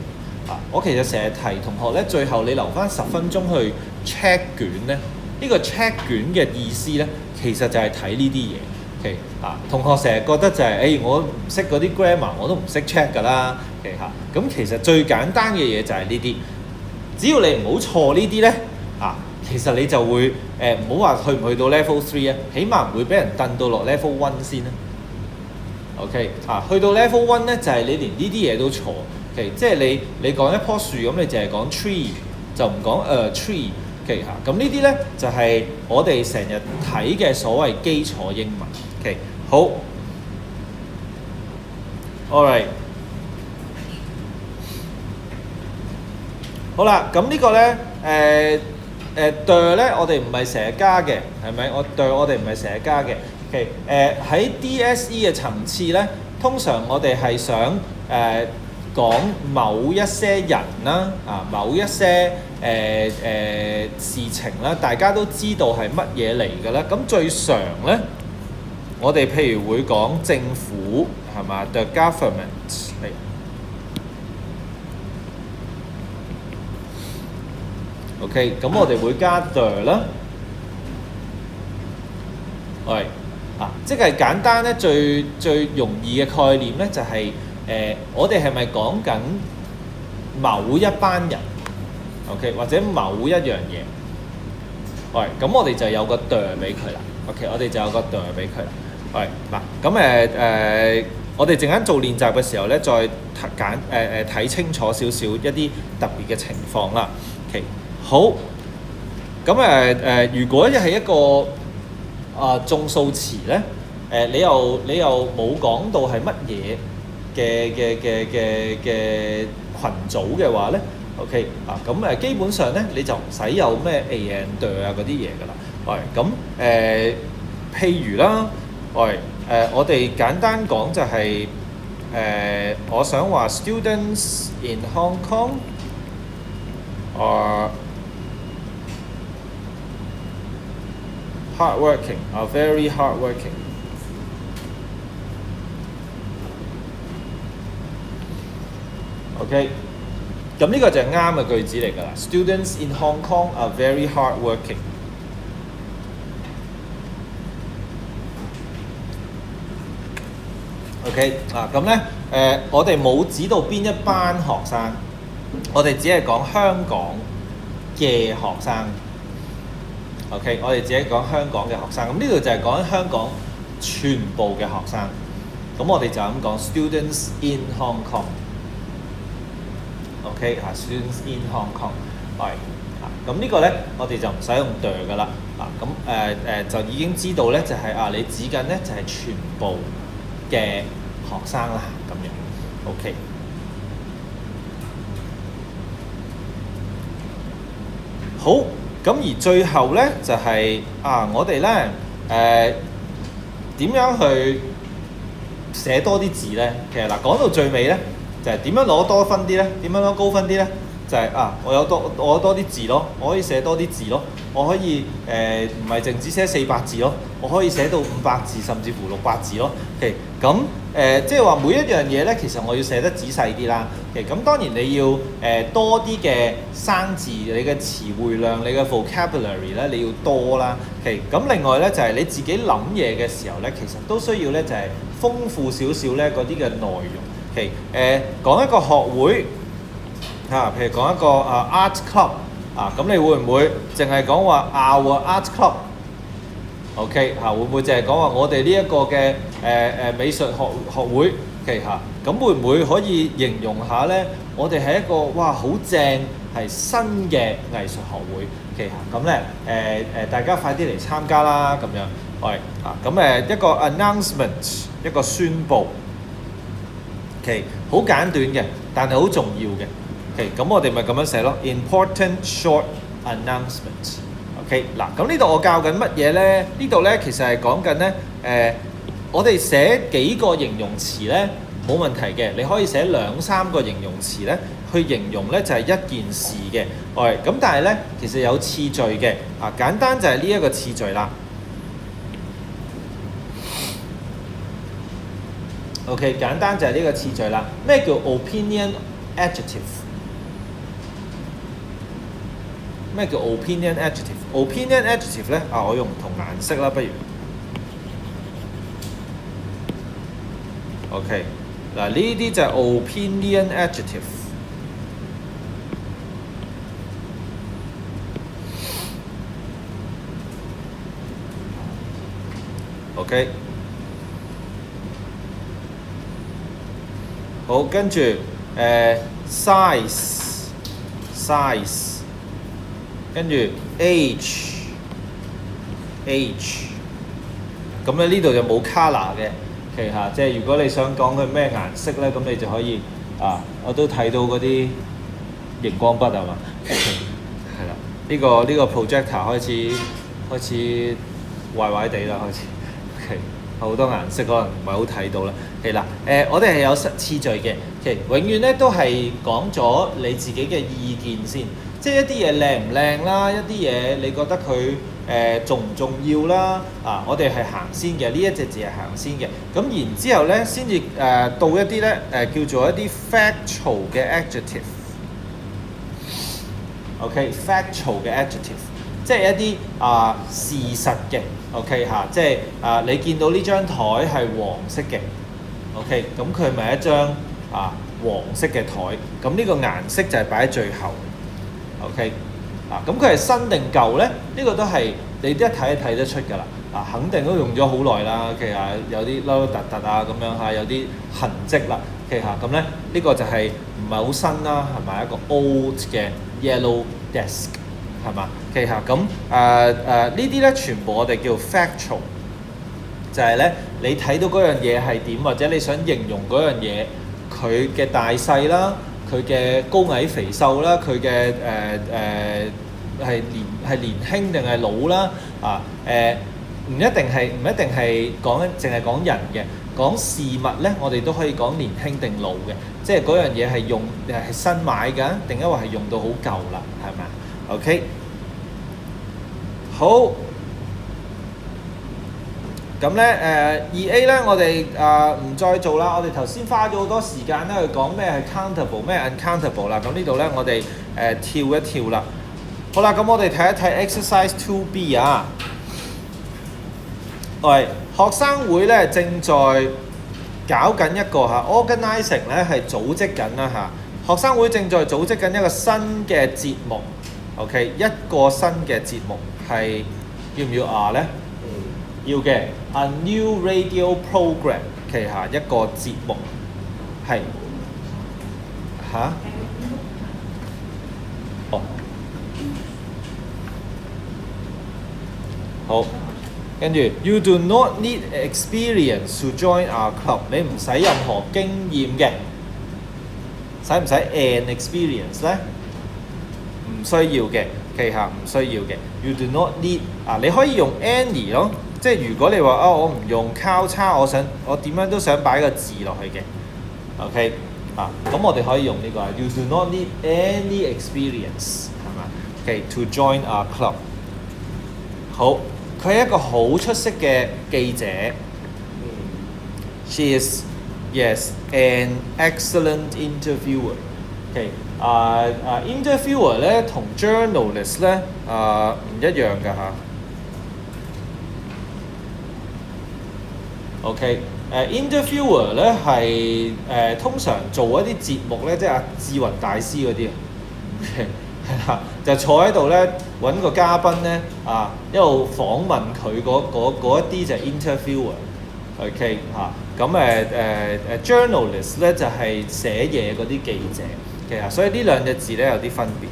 我其實成日提同學咧，最後你留翻10分鐘去 check 卷咧。呢個 check 卷嘅意思咧，其實就係睇呢啲嘢。OK 同學成日覺得就係我唔識嗰啲 grammar， 我都唔識 check 㗎啦。OK 咁其實最簡單嘅嘢就係呢啲，只要你唔好錯呢啲咧其實你就會唔好話去唔去到 level 3啊，起碼唔會俾人掟到落 level 1先啦。OK 去到 level 1咧，就係你連呢啲嘢都錯。OK， 即係你講一棵樹咁，你淨係講 tree 就唔講tree。OK 咁呢啲咧就係我哋成日睇嘅所謂基礎英文。OK， 好 ，all right， 好啦，咁呢個咧咧，我哋唔係成日加嘅，係咪？我哋唔係成日加嘅。OK，喺DSE 嘅層次咧，通常我哋係想講某一些人啦，某一些事情啦，大家都知道係乜嘢嚟嘅咧。咁最常咧，我哋譬如會講政府係嘛 ，the government 嚟。OK， 咁我哋會加 the 啦。喂，即係簡單咧，最容易嘅概念咧，就係我哋係咪講緊某一班人 ？OK， 或者某一樣嘢？喂，咁我哋就有個 the 俾佢啦。OK， 我哋就有個 the 俾佢啦。喂，咁我哋陣間做練習嘅時候咧，再睇清楚少少一啲特別嘅情況啦。OK， 好。咁如果係一個眾數詞咧，你又冇講到係乜嘢嘅群組嘅話咧 ，OK 咁基本上咧你就唔使有咩 a and the 嗰啲嘢噶啦。喂，咁譬如啦，喂我哋簡單講就係我想話 students in Hong Kong are hardworking, are very hardworking. OK， 咁呢個就係啱嘅句子嚟㗎啦。Students in Hong Kong are very hardworking. OK 咁咧我哋冇指到邊一班學生，我哋只係講香港嘅學生。OK， 我哋只係講香港嘅學生。咁呢度就係講香港全部嘅學生。咁我哋就咁講 students in Hong Kong。OK，students in Hong Kong。咁呢個咧，我哋就唔使用 the 噶啦。咁就已經知道咧，就係你指緊咧就係全部嘅學生啦，咁樣 OK。好，咁而最後咧就係我哋咧點樣去寫多啲字咧？其實講到最尾咧，就係點樣攞多分啲咧？點樣攞高分啲咧？就係我有多啲字咯，我可以寫多啲字咯，我可以唔係淨只寫400字咯，我可以寫到500字甚至乎600字咯。OK， 咁即係話每一樣嘢咧，其實我要寫得仔細啲啦。OK， 咁當然你要多啲嘅生字，你嘅詞彙量，你嘅 vocabulary 咧，你要多啦。OK， 咁另外咧就係你自己諗嘢嘅時候咧，其實都需要咧就係豐富少少咧嗰啲嘅內容。OK， 講一個學會。譬如講一個art club 咁你會唔會淨係講話 our art club？OK 會唔會淨係講話我哋呢一個嘅美術學會 ？OK 咁會唔會可以形容下咧？我哋係一個哇好正係新嘅藝術學會 OK 咁咧大家快啲嚟參加啦咁樣。喂咁一個 announcement 一個宣佈 OK 好簡短嘅，但係好重要嘅。OK， 咁我哋咪咁樣寫咯 ，important short announcement。OK， 嗱，咁呢度我教緊乜嘢咧？呢度咧其實係講緊咧，我哋寫幾個形容詞咧冇問題嘅，你可以寫2、3個形容詞咧去形容咧就係一件事嘅。喂，咁但係咧其實有次序嘅，簡單就係呢一個次序啦。OK， 簡單就係呢個次序啦。咩叫 opinion adjective？咩叫 opinion adjective？opinion adjective 咧我用唔同顏色啦，不如 OK 嗱呢啲就係 opinion adjective。OK 好，跟住size 跟住 age， 咁咧呢度就冇 colour 嘅，其實即係如果你想講佢咩顏色咧，咁你就可以我都睇到嗰啲熒光筆係嘛，係啦，呢個 projector 開始壞壞地啦，開始 OK 好多顏色可能唔係好睇到啦。其實我哋係有次序嘅，其實永遠咧都係講咗你自己嘅意見先，即係一啲嘢靚唔靚啦，一啲嘢你覺得佢重唔重要啦，我哋係行先嘅，呢一隻字係行先嘅，咁然之後咧先至到一啲咧叫做一啲 factual 嘅 adjective。OK，factual 嘅 adjective， 即係一啲事實嘅 ，OK 嚇，即係你見到呢張台係黃色嘅 ，OK，咁佢咪一張黃色嘅台，咁呢個顏色就係擺喺最後 ，OK，咁佢係新定舊咧？呢個都係你一睇睇得出㗎啦，肯定都用咗好耐啦，其實有啲凹凹凸凸咁樣嚇，有啲痕跡啦，其實咁咧呢個就係唔係好新啦，係咪一個 old 嘅 yellow desk 係嘛？其實咁呢啲咧全部我哋叫 factual， 就係咧你睇到嗰樣嘢係點，或者你想形容嗰樣嘢佢嘅大細啦，佢嘅高矮肥瘦啦，佢嘅係年輕定係老啦，唔一定係講淨係講人嘅，講事物咧，我哋都可以講年輕定老嘅，即係嗰樣嘢係係新買㗎，定抑或係用到好舊啦，係咪啊 ？OK， 好，咁咧2A 咧，我哋唔再做啦，我哋頭先花咗好多時間咧去講咩係 countable， 咩 uncountable 啦，咁呢度咧我哋跳一跳啦。好啦，咁我哋睇一睇 exercise 2B 啊。喂，學生會咧正在搞緊一個organizing 咧係組織緊啦學生會正在組織緊一個新嘅節目 ，OK， 一個新嘅節目係要唔要咧？要嘅 ，a new radio program 旗下一個節目係好。跟住 ，you do not need experience to join our club。你唔使任何經驗嘅，使唔使 an experience 咧？唔需要嘅，旗下唔需要嘅。You do not need 你可以用 any 咯，即係如果你話我唔用交叉，我點樣都想擺個字落去嘅 ，OK 咁我哋可以用呢個You do not need any experience 係嘛 ？OK，to join our club。好。佢係一個好出色嘅記者。She is an excellent interviewer。OK，interviewer 咧同 journalist 咧唔一樣㗎OK，interviewer 咧係通常做一啲節目咧，即係志雲大師嗰啲係啦，就坐喺度咧揾個嘉賓咧一路訪問佢嗰一啲就係 interviewer。OK 咁journalist 咧就係寫嘢嗰啲記者。其實所以呢兩隻字咧有啲分別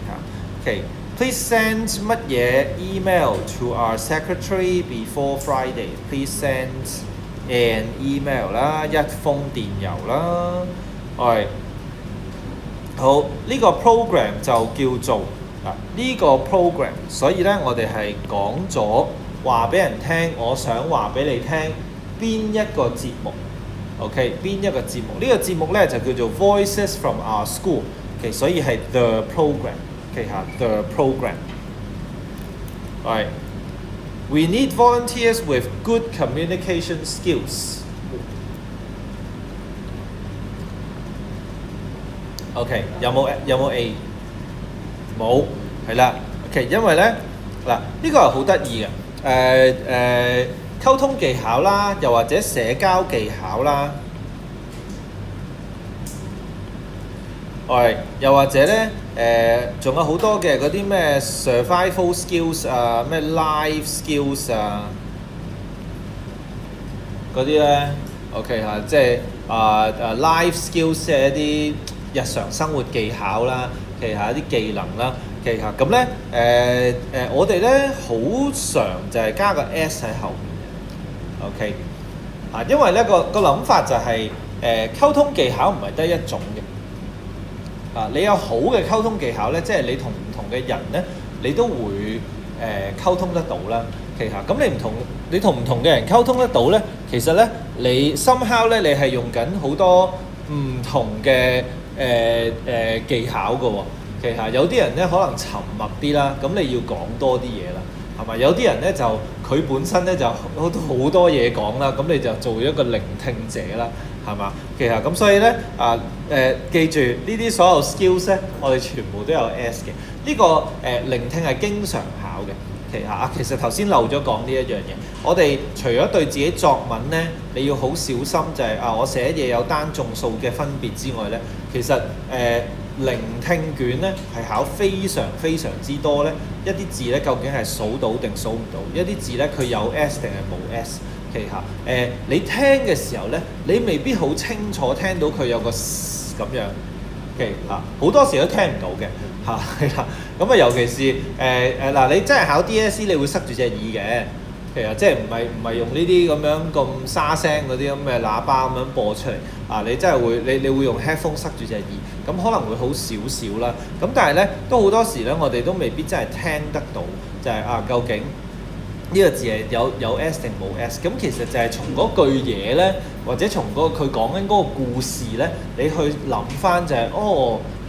OK，please send 乜嘢 email to our secretary before Friday。Please send an email 啦，一封電郵啦。好，呢個 program 就叫做呢個 program， 所以咧我哋係講咗話俾人聽，我想話俾你聽邊一個節目 ，OK？ 邊一個節目？呢個節目咧就叫做 Voices from Our School，OK？ 所以係 the program，OK 嚇 the program。We need volunteers with good communication skills。OK， 有冇 A？ 冇，係啦。OK， 因為咧呢個係好得意嘅，溝通技巧啦，又或者社交技巧啦，又或者咧仲有好多嘅嗰啲咩 survival skills 咩 life skills 嗰啲咧 ，OK 嚇，即係life skills 即係一啲日常生活技巧啦，其實係一啲技能啦，其實咁咧我哋咧好常就係加個 S 喺後面嘅 ，OK 因為咧個諗法就係溝通技巧唔係得一種嘅，你有好嘅溝通技巧咧，即係你同唔同嘅人咧，你都會溝通得到啦。旗下咁你同唔同嘅人溝通得到咧，其實咧你 somehow 咧你係用緊好多唔同嘅技巧嘅喎。旗下有啲人咧可能沉默啲啦，咁你要講多啲嘢啦，係咪？有啲人咧就佢本身咧就好多嘢講啦，咁你就做一個聆聽者啦，係嘛？其實咁所以咧記住呢啲所有 skills 咧，我哋全部都有 S 嘅。呢個聆聽係經常考嘅。其實頭先漏咗講呢一樣嘢，我哋除咗對自己作文咧，你要好小心就係我寫嘢有單眾數嘅分別之外咧，其實聆聽卷咧係考非常非常之多咧，一啲字咧究竟係數到定數唔到，一啲字咧佢有 S 定係冇 S。你聽嘅時候咧，你未必好清楚聽到佢有個咁樣。好多時都聽唔到嘅係啦。咁尤其是你真係考 DSE 你會塞住隻耳嘅，其實即係唔係用呢啲咁樣咁沙聲嗰啲咁嘅喇叭咁樣播出嚟你真係會你會用 headphone 塞住隻耳，咁可能會好少少啦。咁但係咧都好多時咧，我哋都未必真係聽得到，就係究竟呢個字係有 S 定冇 S？ 咁其實就係從嗰句嘢咧，或者從佢講緊嗰個故事咧，你去諗翻就係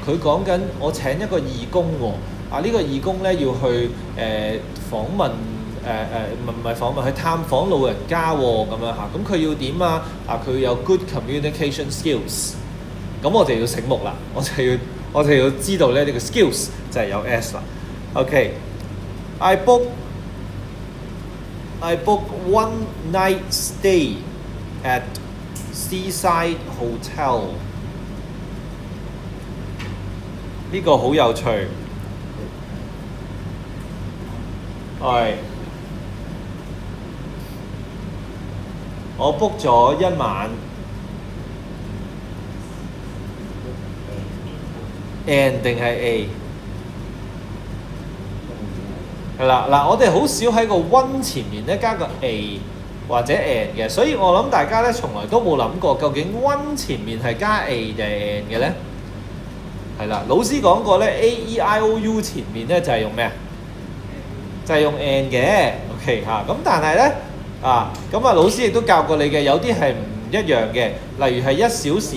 佢講緊我請一個義工喎，呢個義工咧要去訪問唔係訪問，去探訪老人家喎咁樣嚇，咁佢要點啊？佢有 good communication skills， 咁我哋要醒目啦，我哋要知道咧呢個 skills 就係有 S 啦。OK，I book one night stay at Seaside Hotel。呢個好有趣，我 book 咗一晚 ，N 定係 A？ 係啦，我哋好少喺個 one 前面咧加個 A 或者 N 嘅，所以我諗大家咧從來都冇諗過究竟 one 前面係加 A 定係 N 嘅咧？係啦，老師講過咧 A、E、I、O、U 前面咧就係用咩啊？就係用 N 嘅 ，OK 嚇。咁但係咧老師亦都教過你嘅，有啲係唔一樣嘅。例如係1小時，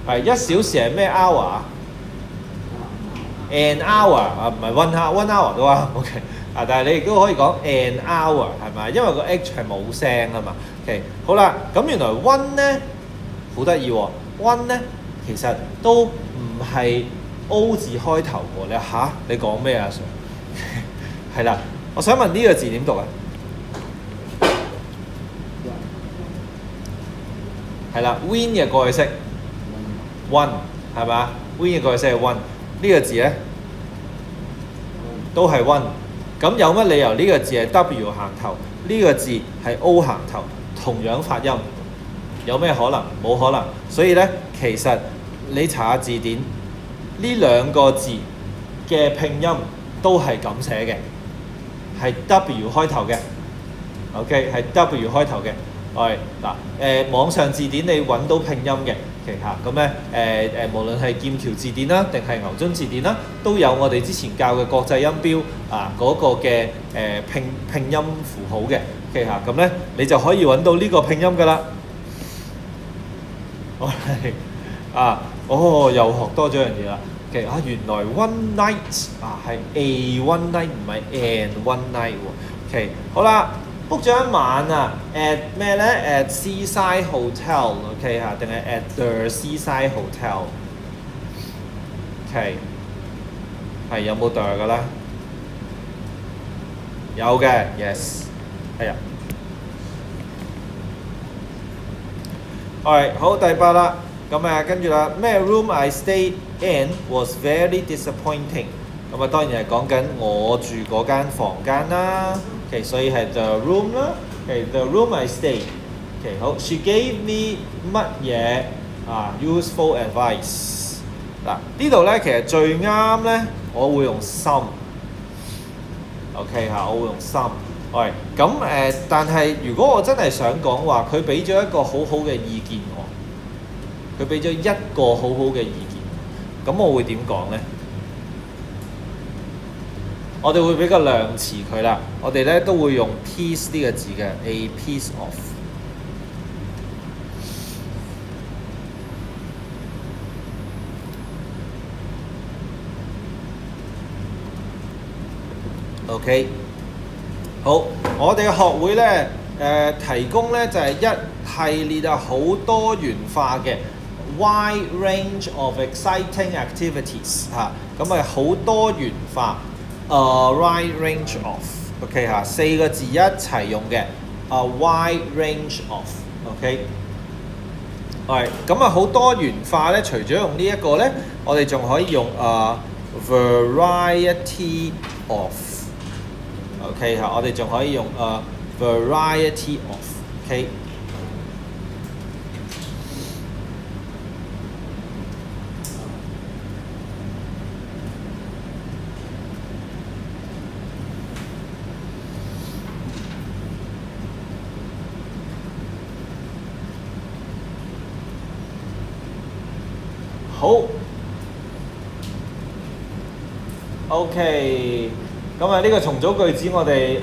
係1小時係咩 hour？An hour 唔係 one hour 都啱 ，OK 但係你亦都可以講 an hour 係咪？因為個 H 係冇聲啊嘛。OK 好啦，咁原來 one 咧好得意喎 ，one 咧其實都唔係 O 字開頭喎，你講咩啊 Sir？ 係啦，我想問呢個字點讀啊？係啦 ，win 嘅過去式 one 係嘛 ？win 嘅過去式係 one， 呢個字咧都係 one。咁有乜理由呢個字係 W 行頭，呢個字係 O 行頭，同樣發音？有咩可能？冇可能。所以咧，其實你查下字典，呢兩個字嘅拼音都係咁寫嘅，係 W 開頭嘅。OK， 係 W 開頭嘅。網上字典你揾到拼音嘅，咁咧無論係劍橋字典啦，定係牛津字典啦，都有我哋之前教嘅國際音標嗰個嘅拼音符號嘅。咁咧你就可以揾到呢個拼音㗎啦。又學多咗樣嘢啦。原來 one night 係 A one night 唔係 N one night 喎。好啦。book 咗一晚at 咩咧 ？at Seaside Hotel， OK 定係 at the Seaside Hotel？ OK， 係有冇 the 㗎啦？有嘅 ，yes， 係啊。好，第8啦。咁跟住啦，咩 room I stayed in was very disappointing。咁當然係講緊我住嗰間房間啦。所以係 the room 啦。the room I stayed。好 ，she gave me 乜嘢useful advice？ 呢度咧其實最啱咧，我會用 some。OK 我會用 some。但係如果我真係想講話，佢俾咗一個好好嘅意見我，佢俾咗一個好好嘅意見，咁我會點講咧？我哋會比較量詞佢啦。我哋咧都會用 piece 呢個字嘅 a piece of。OK， 好，我哋嘅學會咧提供咧就係一系列好多元化嘅 wide range of exciting activities 嚇，咁好多元化wide range of OK 嚇，四個字一齊用嘅wide range of OK。係咁好多元化咧，除咗用呢一個咧，我哋仲可以用variety of。OK 嚇，我哋仲可以用variety of，OK。好 ，OK。咁呢個重組句子我哋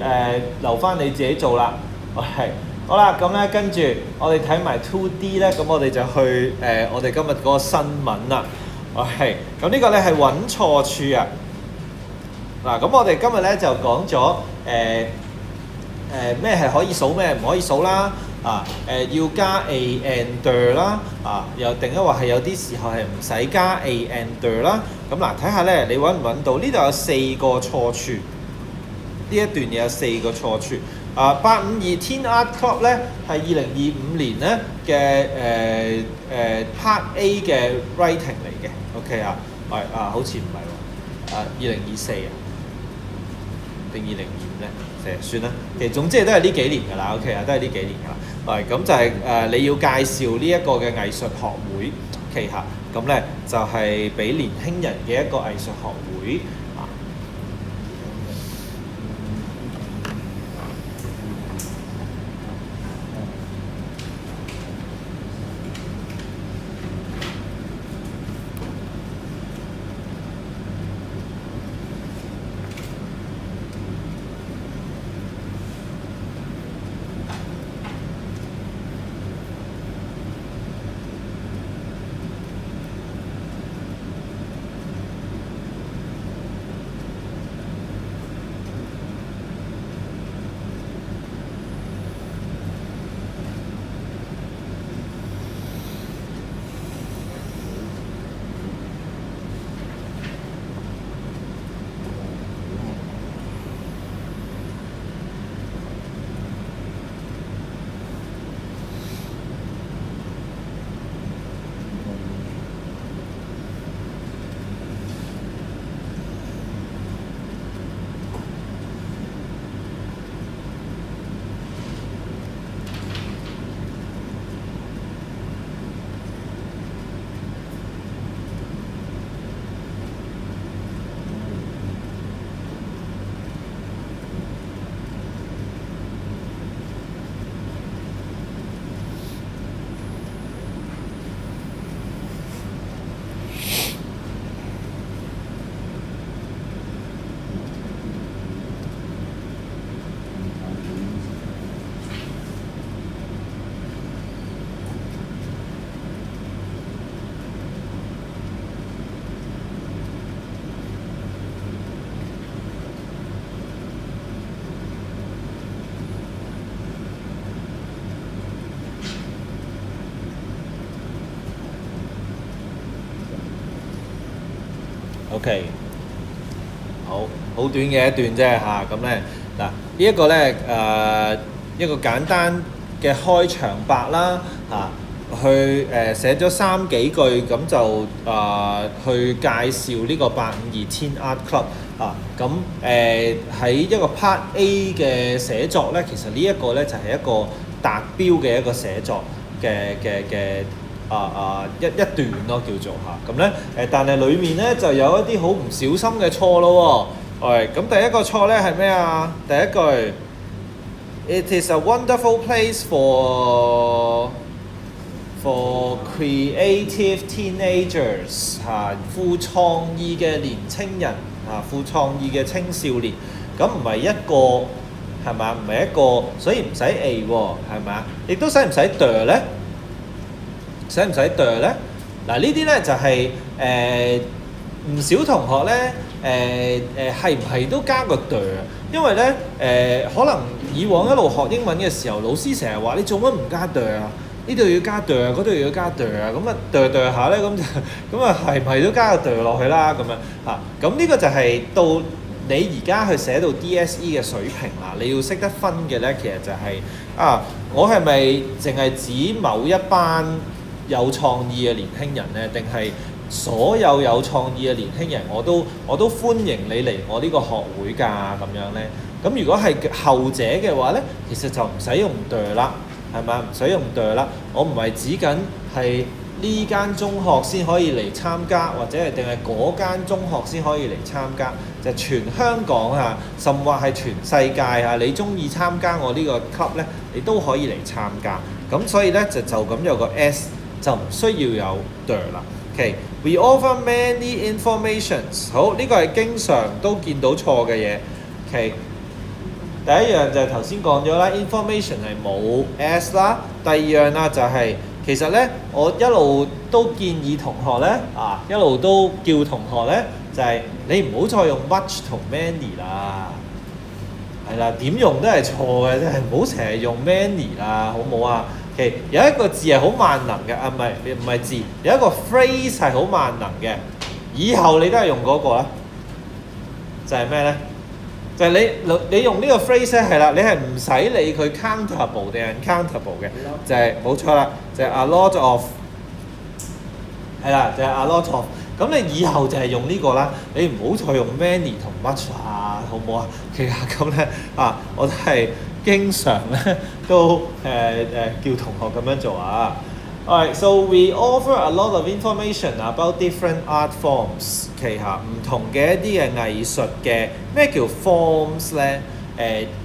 留翻你自己做啦。OK， 好啦，咁咧跟住我哋睇埋 2D 咧，咁我哋就去我哋今日嗰個新聞啦。OK， 咁呢個咧係揾錯處啊。嗱，咁我哋今日咧就講咗咩係可以數，咩唔可以數啦。要加 a and der 啦，又定一話係有啲時候係唔使加 a and der 啦。咁嗱，睇下咧，你揾唔揾到？呢度有4個錯處，呢一段嘢有4個錯處。852 Teen Art Club 咧係2025年咧嘅Part A 嘅 writing 嚟嘅 ，OK 啊？好似唔係喎，2024啊，定2025咧？算啦，其實總之都係呢幾年㗎啦 ，OK 啊，都係呢幾年㗎啦。咁就係你要介紹呢一個嘅藝術學會 ，OK 嚇，咁咧就係俾年輕人嘅一個藝術學會。OK， 好短嘅一段啫嚇，咁咧嗱呢一個咧一個簡單嘅開場白啦去寫咗3幾句，咁就去介紹呢個852 Teen Art Club 咁喺一個 Part A 嘅寫作咧，其實呢一個咧就係一個達標嘅一個寫作嘅一段咯，叫做嚇咁咧但係裡面咧就有一啲好唔小心嘅錯咯喎。咁第一個錯咧係咩啊？第一句 It is a wonderful place for creative teenagers 富創意嘅年青人富創意嘅青少年，咁唔係一個係嘛？唔係一個，所以唔使 A 喎，係咪啊？亦都使唔使 D 咧？使唔使 D 咧？嗱呢啲咧就係唔少同學咧係唔係都加個 D 啊？因為咧可能以往一路學英文嘅時候，老師成日話你做乜唔加 D 啊？呢度要加 D 啊，嗰度要加 D 啊，咁啊 D 下咧，咁啊係唔係都加個 D 落去啦？咁樣嚇，咁呢個就係到你而家去寫到 DSE 嘅水平啦。你要識得分嘅咧，其實就係我係咪淨係指某一班有創意嘅年輕人咧，定係所有創意嘅年輕人我都歡迎你嚟我呢個學會㗎咁樣咧？咁如果係後者嘅話咧，其實就唔使用 D 啦。係咪？唔使用 D 啦，我唔係指緊係呢間中學先可以嚟參加，或者係定係嗰間中學先可以嚟參加，就係全香港嚇，甚或係全世界嚇，你中意參加我呢個 club 咧，你都可以嚟參加。咁所以咧就咁有個 S， 就唔需要有 D 啦。OK，we offer many informations。好，呢個係經常都見到錯嘅嘢。OK。第一樣就係頭先講咗啦 ，information 係冇 S 啦。第二樣啦就係、其實咧，我一路都建議同學咧，一路都叫同學咧，就係、你唔好再用 much 同 many 啦。係啦，點用都係錯嘅，真係唔好成日用 many 啦，好唔好啊？有一個字係好萬能嘅，唔係字，有一個 phrase 係好萬能嘅，以後你都係用嗰個啦，就係咩咧？就係你用呢個 phrase 咧係啦，你係唔使理佢 countable 定係 uncountable 嘅，就係冇錯啦，就係 a lot of 係啦，就係 a lot of。咁你以後就係用呢個啦，你唔好再用 many 同 much 啊，好唔好啊？其實咁咧我都係經常咧都叫同學咁樣做啊。Alright, so we offer a lot of information about different art forms。旗下唔同嘅一啲嘅藝術嘅咩叫 forms 咧？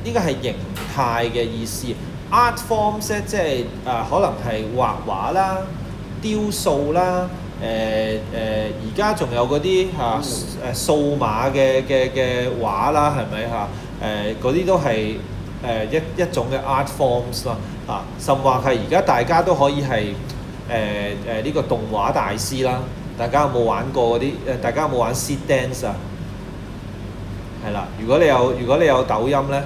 呢個係形態嘅意思。Art forms 咧，即係可能係畫畫啦、雕塑啦，而家仲有嗰啲數碼嘅畫啦，係咪嗰啲都係一種嘅 art forms 啦。甚或係而家大家都可以係呢個動畫大師啦。大家有冇玩過嗰啲？大家有冇玩 Seed Dance 啊？係啦，如果你有抖音咧，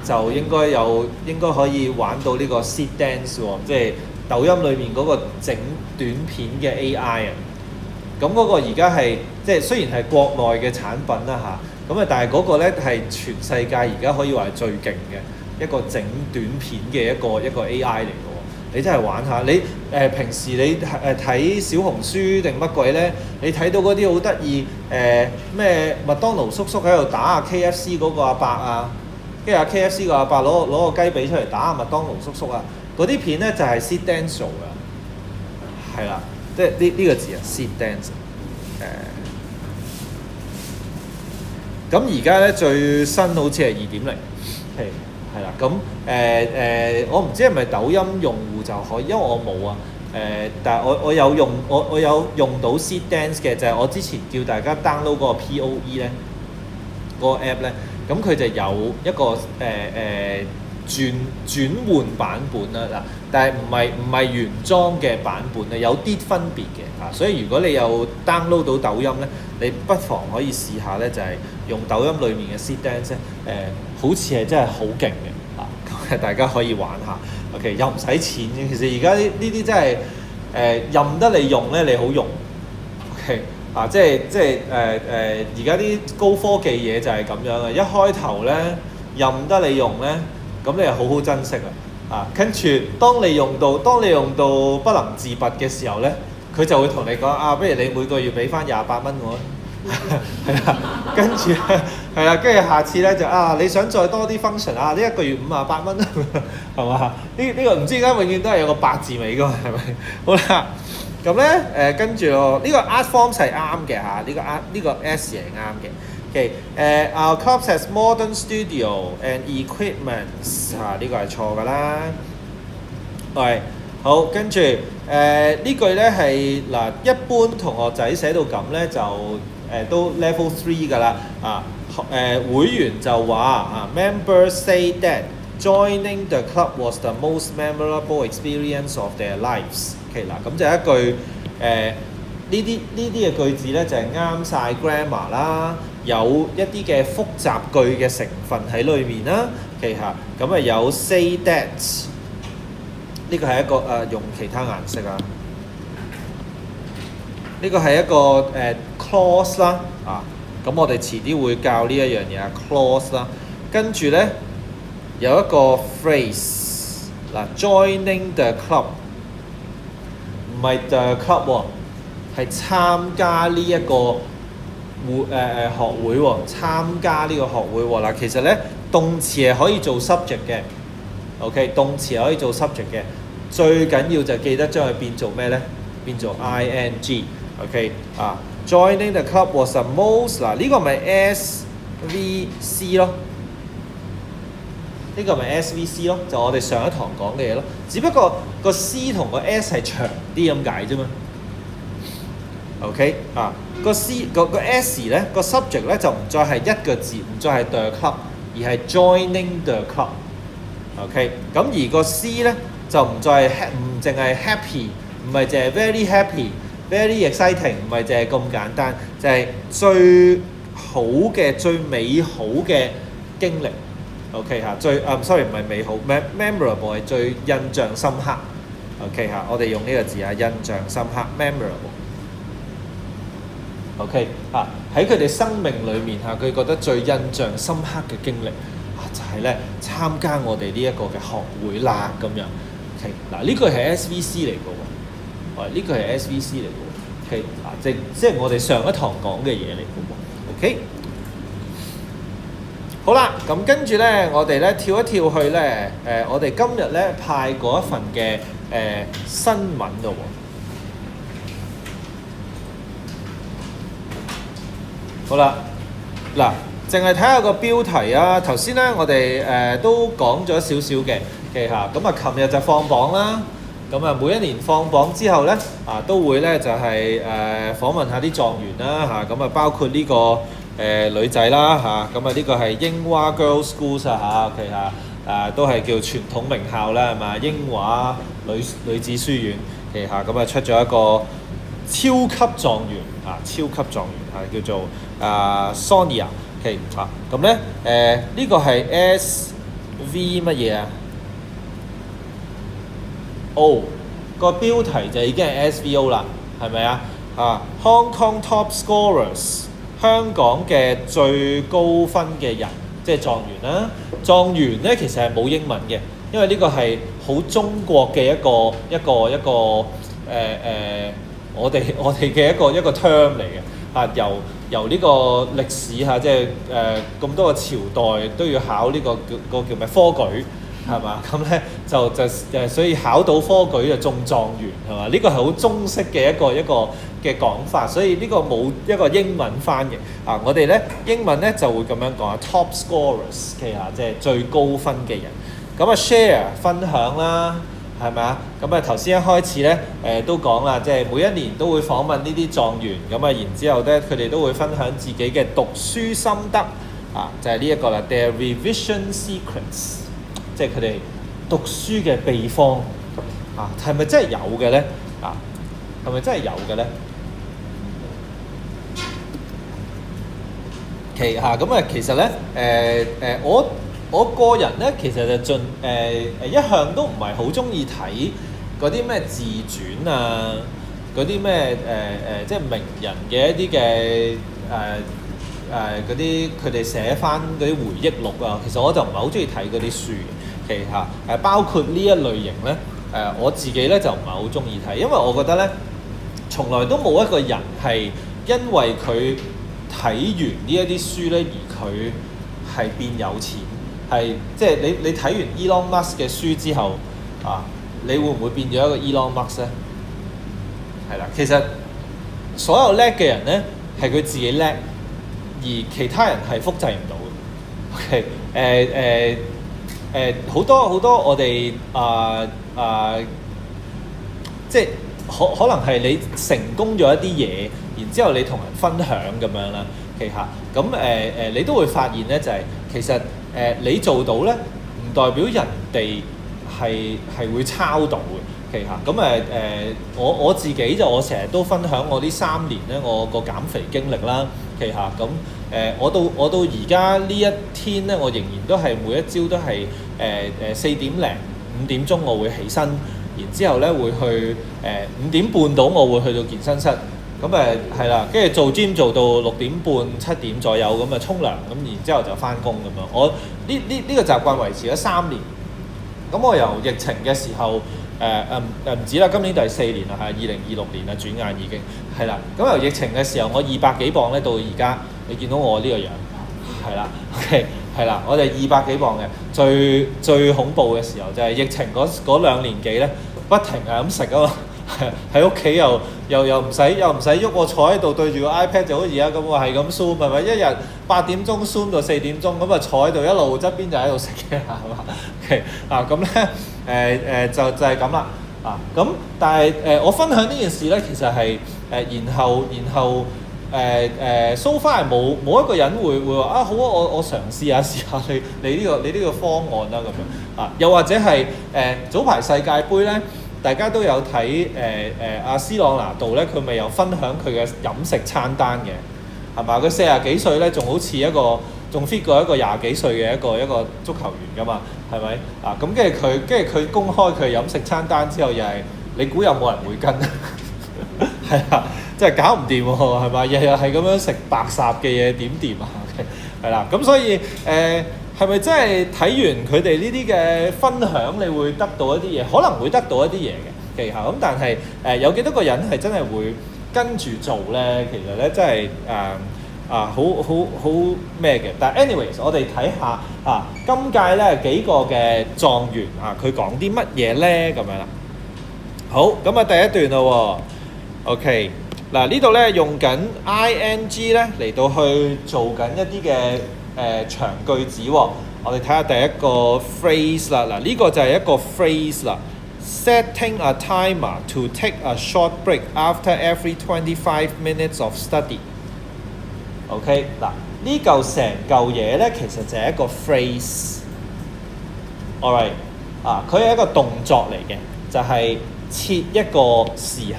就應該可以玩到呢個 Seed Dance 喎，即係抖音裏面嗰個整短片嘅 AI 啊。咁嗰個而家係即係雖然係國內嘅產品啦咁但係嗰個咧係全世界而家可以話係最勁嘅一個整短片嘅一個 AI 嚟嘅。你真係玩下，你平時你睇小紅書定乜鬼咧？你睇到嗰啲好得意咩麥當勞叔叔喺度打下 KFC 嗰個阿伯啊，跟住阿 KFC 個阿伯攞個雞髀出嚟打下麥當勞叔叔啊，嗰啲片咧就係 Seed Dance 做㗎，係啦，即係呢個字啊 Seed Dance。咁而家咧最新好似係2.0。係啦，咁我唔知係咪抖音用戶就可以，因為我冇啊。但係我有用，我有用到 Seed Dance 嘅，就係我之前叫大家 download 嗰個 POE 咧，嗰個 app 咧，咁佢就有一個轉換版本啦嗱，但係唔係原裝嘅版本啊，有啲分別嘅所以如果你有 download 到抖音咧，你不妨可以試下咧，就係用抖音裡面嘅 Seed Dance 好似係真係好勁嘅咁大家可以玩下。OK， 又唔使錢嘅，其實而家呢啲真係任得你用咧，你好用。OK 即係而家啲高科技嘢就係咁樣啊！一開頭咧任得你用咧，咁你就好好珍惜跟住當你用到不能自拔嘅時候咧，佢就會同你講不如你每個月俾翻28蚊我。係啦，跟住係啦，跟住下次咧就你想再多啲 function 呢一個月58蚊係嘛？呢個唔知點解永遠都係有個8字尾㗎嘛，係咪？好啦，咁咧跟住呢個 art form 係啱嘅呢個 S 係啱嘅。Okay，our club has modern studio and equipment 呢個係錯㗎啦。好，跟住呢句咧係嗱，一般同學仔寫到咁咧就都 level 3㗎啦會員就話members say that joining the club was the most memorable experience of their lives。OK 嗱，咁就一句呢啲嘅句子咧就係啱晒 grammar 啦，有一啲嘅複雜句嘅成分喺裏面啦。OK 咁有 say that。呢個係一個用其他顏色啊。呢個係一個clause 啦咁我哋遲啲會教呢一樣嘢clause 啦。跟住咧有一個 phrase joining the club 唔係 the club 喎，係參加呢一個學會喎，參加呢個學會喎其實咧動詞係可以做 subject 嘅。OK， 動詞可以做 subject 嘅，最緊要就記得將佢變做咩咧？變做 ing。OK joining the club was the most 呢個咪 SVC 咯，呢個咪 SVC 咯，就我哋上一堂講嘅嘢咯。只不過個 C 同個 S 係長啲咁解啫嘛。OK 個 C 個 S 咧個 subject 咧就唔再係一個字，唔再係 the club， 而係 joining the club。OK 咁而個 C 咧就唔再係唔淨係 happy， 唔係淨係 very happy、very exciting， 唔係淨係咁簡單，就係最好嘅、最美好嘅經歷。OK 最sorry 唔係美好 memorable 係最印象深刻。OK 我哋用呢個字印象深刻 memorable。OK 喺佢哋生命裡面佢覺得最印象深刻嘅經歷就係咧參加我哋呢一個嘅學會啦咁樣。OK 呢個係 SVC 嚟嘅喎，呢個係 SVC 嚟嘅喎。OK 即係我哋上一堂講嘅嘢嚟嘅喎。OK 好啦，咁跟住咧我哋咧跳一跳去咧我哋今日咧派嗰一份嘅新聞咯喎。好啦，嗱，淨係睇下個標題啊。頭先咧我哋都講咗少少嘅咁琴日就放榜啦。咁每一年放榜之後咧都會咧就係訪問下啲狀元啦咁包括呢個女仔啦咁呢個係英華 Girls Schools OK 都係叫傳統名校啦係嘛，英華女子書院咁出咗一個超級狀元超級狀元叫做Sonia。OK 咁咧呢個係 SV 乜嘢啊？O 個標題就已經係 SVO 啦，係咪Hong Kong Top Scorers 香港嘅最高分嘅人，即係狀元啦。狀元咧其實係冇英文嘅，因為呢個係好中國嘅一個我哋嘅一個 term 嚟嘅由呢個歷史即係咁多個朝代都要考呢個叫咩科舉係嘛？咁咧就所以考到科舉就中狀元係嘛？呢個係好中式嘅一個嘅講法，所以呢個冇一個英文翻譯我哋咧英文咧就會咁樣講top scorers 即係最高分嘅人。咁share 分享啦。係咪咁頭先一開始咧都講啦，即係每一年都會訪問呢啲狀元，然之後咧佢哋都會分享自己嘅讀書心得就係呢一個啦 ，their revision secrets， 即係佢哋讀書嘅秘方係咪真係有嘅咧？係咪真係有嘅咧其實咧我個人咧，其實就一向都唔係好中意睇嗰啲咩自傳啊，嗰啲咩即係名人嘅一啲嘅嗰啲佢哋寫翻嗰啲回憶錄啊，其實我就唔係好中意睇嗰啲書嘅。包括呢一類型咧，我自己咧就唔係好中意睇，因為我覺得咧，從來都冇一個人係因為佢睇完呢一啲書咧，而佢係變有錢。即係你睇完 Elon Musk 嘅書之後你會唔會變咗一個 Elon Musk 咧？係啦，其實所有叻嘅人咧係佢自己叻，而其他人係複製唔到嘅。OK 好多我哋即係可能係你成功咗一啲嘢，然之後你同人分享咁樣啦，嚇咁你都會發現咧，就係、其實你做到咧，唔代表人哋係會抄到嘅，嚇咁我自己我成日都分享我呢3年咧我個減肥經歷啦，嚇咁我到而家呢一天咧，我仍然都係每一朝都係4點零5點鐘我會起身，然之後咧會去5點半到我會去到健身室，咁係啦，跟住做 gym 做到6點半7點左右咁沖涼，咁然之後就翻工咁樣。我呢個習慣維持咗3年。咁我由疫情嘅時候唔止啦，今年第4年啦，係2026年啦，轉眼已經係啦。咁由疫情嘅時候，我200幾磅咧，到而家你見到我呢個樣係啦 ，OK 係啦，我哋200幾磅嘅，最恐怖嘅時候就係疫情嗰2年幾咧，不停係咁食啊嘛，喺屋企又唔使喐，我坐喺度對住個 iPad 就好似而家咁，我係咁 zoom 係咪？一日8點鐘 zoom 到4點鐘，咁啊坐喺度一路側邊就喺度食嘅係嘛 ？OK 咁咧就係咁啦咁，但係我分享呢件事咧，其實係然後so far 係冇一個人會話啊好啊，我試下你呢個方案啦咁樣又或者係早排世界盃咧。大家都有睇阿斯朗拿度咧，佢咪有分享佢嘅飲食餐單嘅，係嘛？佢40幾歲咧，仲好似仲 fit 過一個20幾歲嘅一個足球員噶嘛，係咪？咁跟住佢公開佢飲食餐單之後，又係你估有冇人會跟？係啊，真係搞唔掂喎，係嘛？日日係咁樣食白霎嘅嘢，點掂啊？係啦，咁所以係咪真係睇完佢哋呢啲嘅分享，你會得到一啲嘢？可能會得到一啲嘢嘅技巧。咁但係有幾多個人係真係會跟住做咧？其實咧真係好咩嘅。但係 anyways，我哋睇下今屆咧幾個嘅狀元佢講啲乜嘢咧咁樣啦。好，咁第一段咯喎。OK， 嗱呢度咧用緊 ing 咧嚟到去做緊一啲嘅長句子喎，我哋睇下第一個 phrase 啦。嗱呢個就係一個 phrase 啦。Setting a timer to take a short break after every 25 minutes of study。OK， 嗱呢嚿成嚿嘢咧，其實就係一個 phrase。Alright，佢係一個動作嚟嘅，就係設一個時限。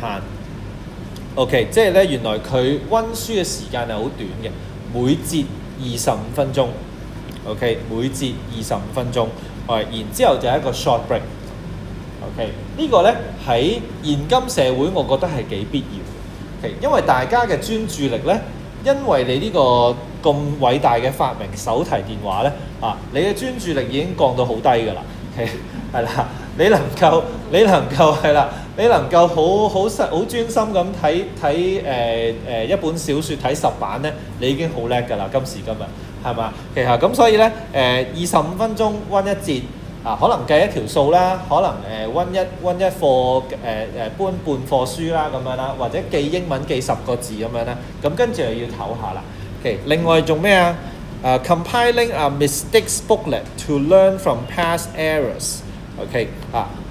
OK， 即係咧原來佢溫書嘅時間係好短嘅，每節25分鐘 ，OK， 每節25分鐘，然之後就係一個 short break，OK， 呢個咧喺現今社會，我覺得係幾必要嘅，因為大家嘅專注力咧，因為你呢個咁偉大嘅發明手提電話咧，你嘅專注力已經降到好低㗎啦，係啦，你能夠係啦，你能夠好專心咁睇一本小説睇10版咧，你已經好叻㗎啦，今時今日係嘛？其實咁所以咧25分鐘溫一節可能計一條數啦，可能溫一課搬半課書啦咁樣啦，或者記英文記10個字咁樣啦，咁跟住又要唞下啦。另外仲咩compiling a mistakes booklet to learn from past errors。OK，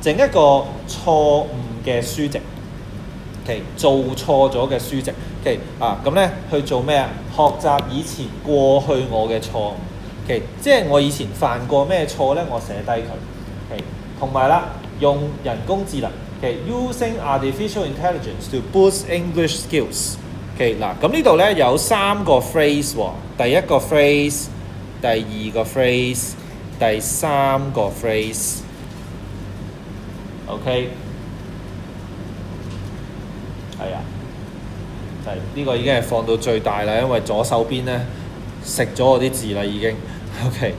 整一個錯誤嘅書籍，OK， 做錯咗嘅書籍，OK， 咁咧去做咩學習以前過去我嘅錯誤，OK， 即係我以前犯過咩錯咧，我寫低佢，OK， 同埋啦，用人工智能，OK，using artificial intelligence to boost English skills，OK， 咁呢度咧有3個 phrase 喎，第一個 phrase， 第2個 phrase， 第3個 phrase。OK， 係就係呢個已經係放到最大啦，因為左手邊咧食咗我啲字啦已經。OK，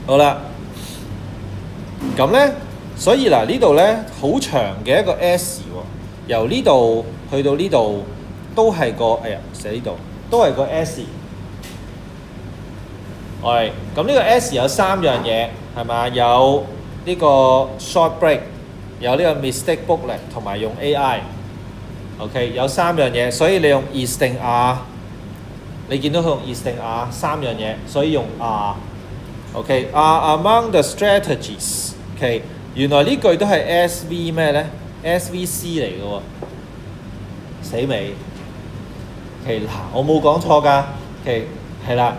好啦，咁咧，所以呢度咧好長嘅一個 S 喎，由呢度去到呢度都係個寫呢度都係個 S。咁呢個 S 有3樣嘢係嘛？有呢個 short break， 有呢個 mistake booklet， 同埋用 AI。OK， 有3樣嘢，所以你用 is 定 are， 你見到佢用 is 定 are 3樣嘢，所以用 are。OK，are among the strategies。OK， 原來呢句都係 SV 咩咧 SVC 嚟嘅喎，死未？嗱，我冇講錯㗎，係啦，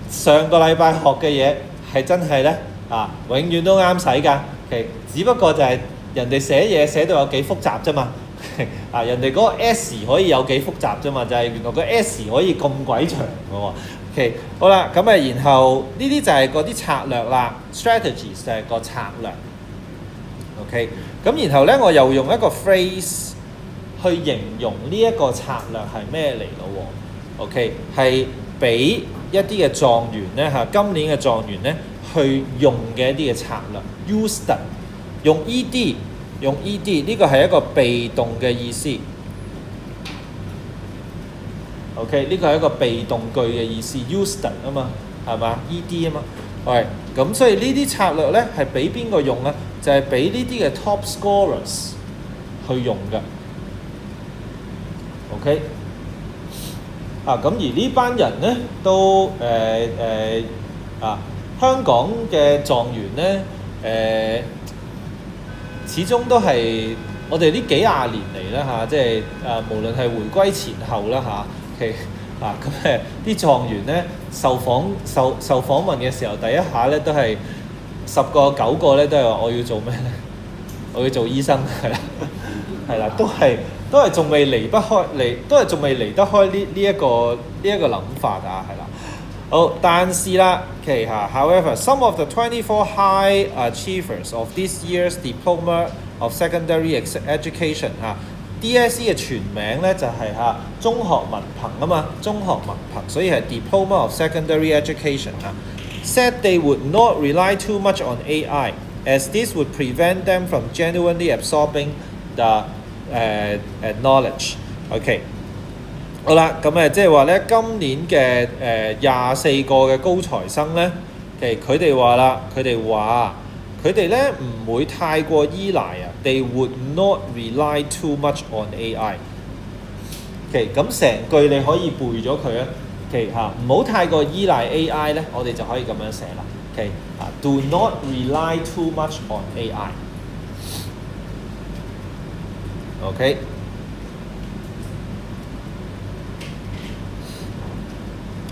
上個禮拜學嘅嘢係真係咧永遠都啱使㗎，只不過就係人哋寫嘢寫到有幾複雜啫嘛，人哋嗰個 S 可以有幾複雜啫嘛，就係原來個 S 可以咁鬼長嘅喎，好啦，咁然後呢啲就係嗰啲策略啦 ，strategies 就係個策略。OK， 咁然後咧，我又用一個 phrase 去形容呢一個策略係咩嚟咯喎 ？OK， 係俾一啲嘅狀元咧今年嘅狀元咧去用嘅一啲嘅策略 ，used 用 ED 呢個係一個被動嘅意思。OK， 呢個係一個被動句嘅意思 ，used 啊嘛，係嘛 ？ED 啊嘛。係，咁所以呢啲策略咧係俾邊個用咧？就係俾呢啲嘅 top scorers 去用嘅。OK， 咁而呢班人咧都香港嘅狀元咧始終都係我哋呢幾廿年嚟啦即係無論係回歸前後啦咁啲狀元咧受訪問嘅時候，第一下咧都係10個9個咧都係話我要做咩咧？我要做醫生係啦，都係仲未離得開呢一個諗法係啦。好，但是啦，however, some of the 24 high achievers of this year's Diploma of Secondary Education DSE 嘅全名咧就係中學文憑啊嘛，中學文憑，所以係 Diploma of Secondary Education said they would not rely too much on AI, as this would prevent them from genuinely absorbing the knowledge. OK， 好啦，咁即係話咧，今年嘅24個嘅高材生咧，佢哋話佢哋咧唔會太過依賴They would not rely too much on AI。咁成句你可以背咗佢唔好太過依賴 AI 咧，我哋就可以咁樣寫啦。Do not rely too much on AI。OK。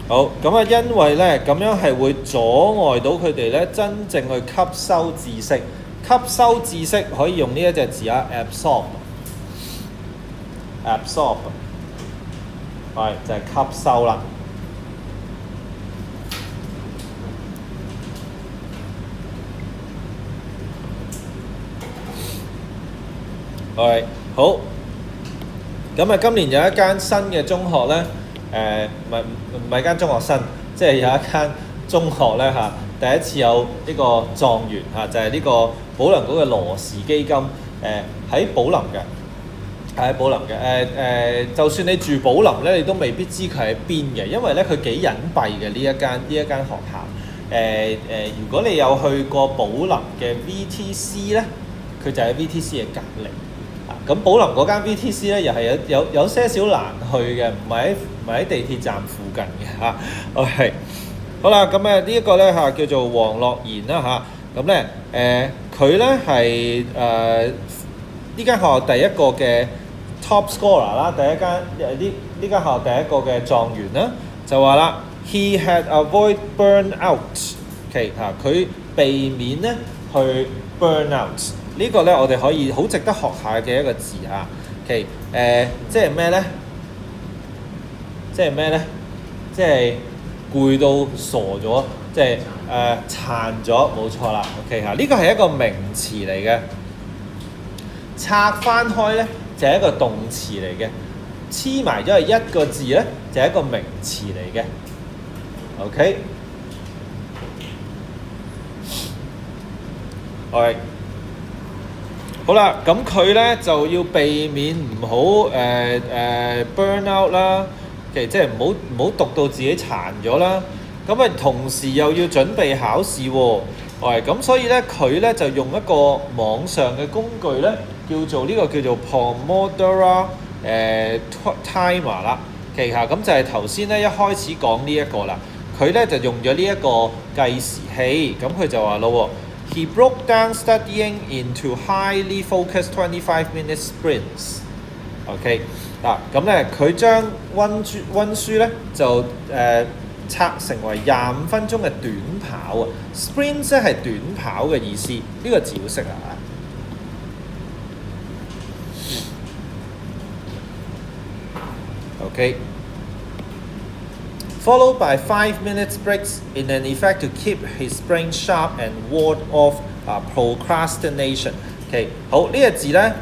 好，咁因為咧咁樣係會阻礙到佢哋咧真正去吸收知識。吸收知識可以用呢一隻字absorb，就係吸收啦。好，咁今年有一間新嘅中學咧，唔係間中學新，即係有一間中學咧第一次有呢個狀元就係呢個保良局嘅羅氏基金喺寶林嘅，就算你住寶林咧，你都未必知佢喺邊嘅，因為咧佢幾隱蔽嘅呢一間學校。如果你有去過寶林嘅 VTC 咧，佢就喺 VTC 嘅隔離。咁寶林嗰間 VTC 咧，又係有些少難去嘅，唔係喺地鐵站附近嘅OK。好啦，咁呢一個咧叫做黃樂賢啦咁咧佢咧係呢間學校第一個嘅 top scorer 啦，呢間學校第一個嘅狀元啦，就話啦 ，he had avoid burnout， 佢避免咧去 burnout 呢個咧，我哋可以好值得學下嘅一個字即係咩咧？即係攰到傻咗，即係殘咗，冇錯啦。OK 呢個係一個名詞嚟嘅，拆翻開咧就係一個動詞嚟嘅，黐埋咗係一個字咧就係一個名詞嚟嘅。OK， 好啦，咁佢咧就要避免唔好burn out 啦。即係唔好讀到自己殘咗啦，咁同時又要準備考試喎，咁所以咧佢咧就用一個網上嘅工具咧，叫做 Pomodoro timer 啦，咁就係頭先咧一開始講呢一個啦，佢咧就用咗呢一個計時器，咁佢就話咯 He broke down studying into highly focused 25-minute sprints. OK 嗱，咁咧佢將温書咧就拆成為25分鐘嘅短跑啊 ，sprints 咧係短跑嘅意思，呢、個字要識啊。OK。Followed by 5-minute breaks in an effect to keep his brain sharp and ward off procrastination. OK， 好呢、個字咧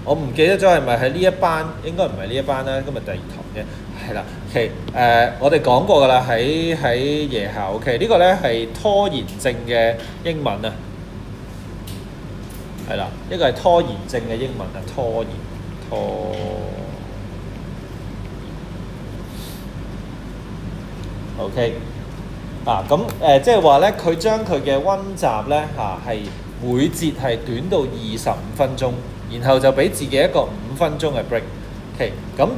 我唔記得咗係咪喺呢一班，應該唔係呢一班啦，今日第2堂嘅，係啦。OK， 我哋講過㗎啦，喺夜校。OK， 呢個咧係拖延症嘅英文啊，係啦，呢個係拖延症嘅英文啊，拖。OK， 咁即係話咧，佢將佢嘅温習咧係每節係短到25分鐘，然後就俾自己一個5分鐘嘅 break。OK， 咁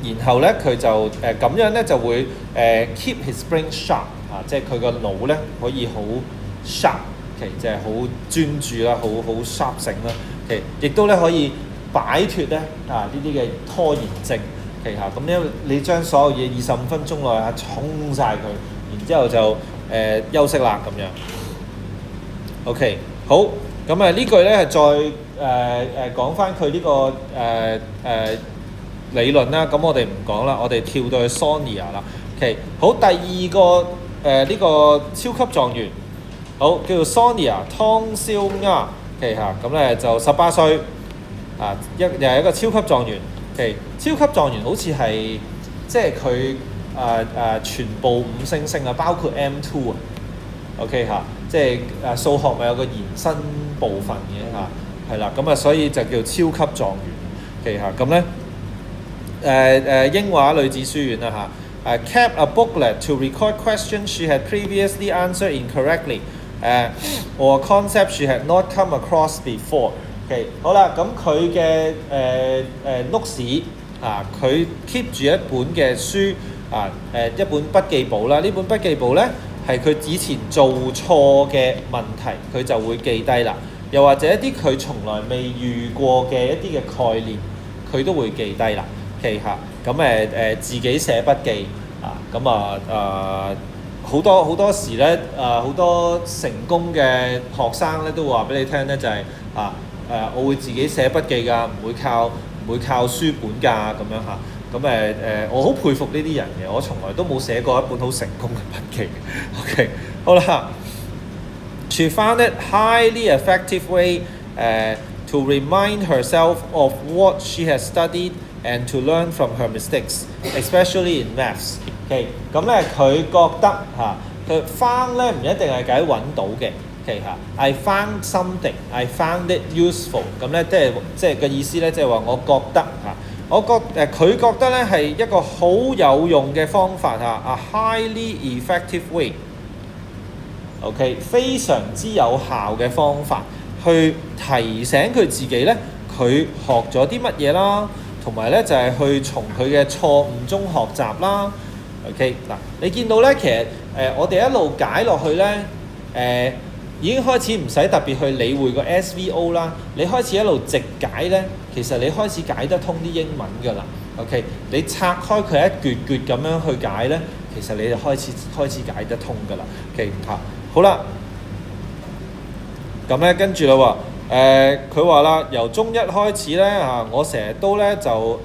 然後咧佢就咁樣咧就會keep his brain sharp 即係佢個腦咧可以好 sharp， 即係好專注啦，好 sharp 性啦。亦都咧可以擺脱咧呢啲嘅拖延症。咁咧你將所有嘢25分鐘內衝晒佢，然之後就休息啦咁樣。OK， 好，咁呢句咧係再講翻佢呢個理論啦。咁我哋唔講啦，我哋跳到去 Sonia 啦。OK， 好，第二個呢個超級狀元，好叫做 Sonia 湯肖亞。OK 咁咧就18歲又係一個超級狀元。Okay， 超級狀元好似係即係佢全部5星星啊，包括 M2 啊。OK 即係數學咪有個延伸部分嘅係啦，咁所以就叫超級狀元。OK 咁咧英華女子書院啦kept a booklet to record questions she had previously answered incorrectly or concepts she had not come across before。Okay， 好啦，咁佢嘅notes佢 keep 住一本嘅書一本筆記簿啦。呢本筆記簿咧係佢以前做錯嘅問題，佢就會記低啦。又或者一啲佢從來未遇過嘅一啲嘅概念，佢都會記低啦。OK 咁自己寫筆記好多時咧好多成功嘅學生咧都會話俾你聽咧，就係我會自己寫筆記㗎，唔會靠書本㗎咁樣我好佩服呢啲人嘅，我從來都冇寫過一本好成功嘅筆記。OK， 好啦 ，She found it highly effective way to remind herself of what she has studied and to learn from her mistakes, especially in maths。OK， 咁咧佢覺得佢 found 咧唔一定係解揾到嘅。I found something, I found it useful。咁咧即係嘅意思咧，即係話我覺得佢覺得咧係一個好有用嘅方法a highly effective way。OK， 非常之有效嘅方法，去提醒佢自己咧，佢學咗啲乜嘢啦，同埋咧就係去從佢嘅錯誤中學習啦。OK， 嗱，你見到咧，其實我哋一路解落去咧，已經開始唔使特別去理會個 SVO 啦，你開始一路直解咧，其實你開始解得通啲英文㗎啦。OK， 你拆開佢一橛橛咁樣去解咧，其實你就開始解得通㗎啦。OK， 好啦，咁咧跟住啦喎，佢話啦，由中一開始咧我成日都咧就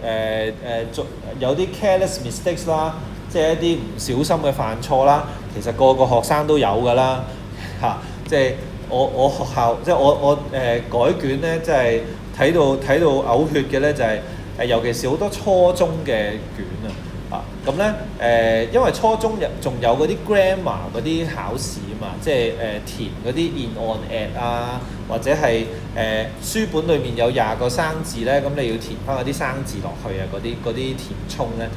有啲 careless mistakes 啦，即係一啲唔小心嘅犯錯啦，其實個個學生都有㗎啦即係我學校，即係我改卷咧，即係睇到嘔血嘅咧，就係尤其是好多初中嘅卷咁咧因為初中仲有嗰啲 grammar 嗰啲考試啊嘛，即係填嗰啲 in on at 或者係書本裡面有20個生字咧，咁你要填翻嗰啲生字落去嗰啲填充咧，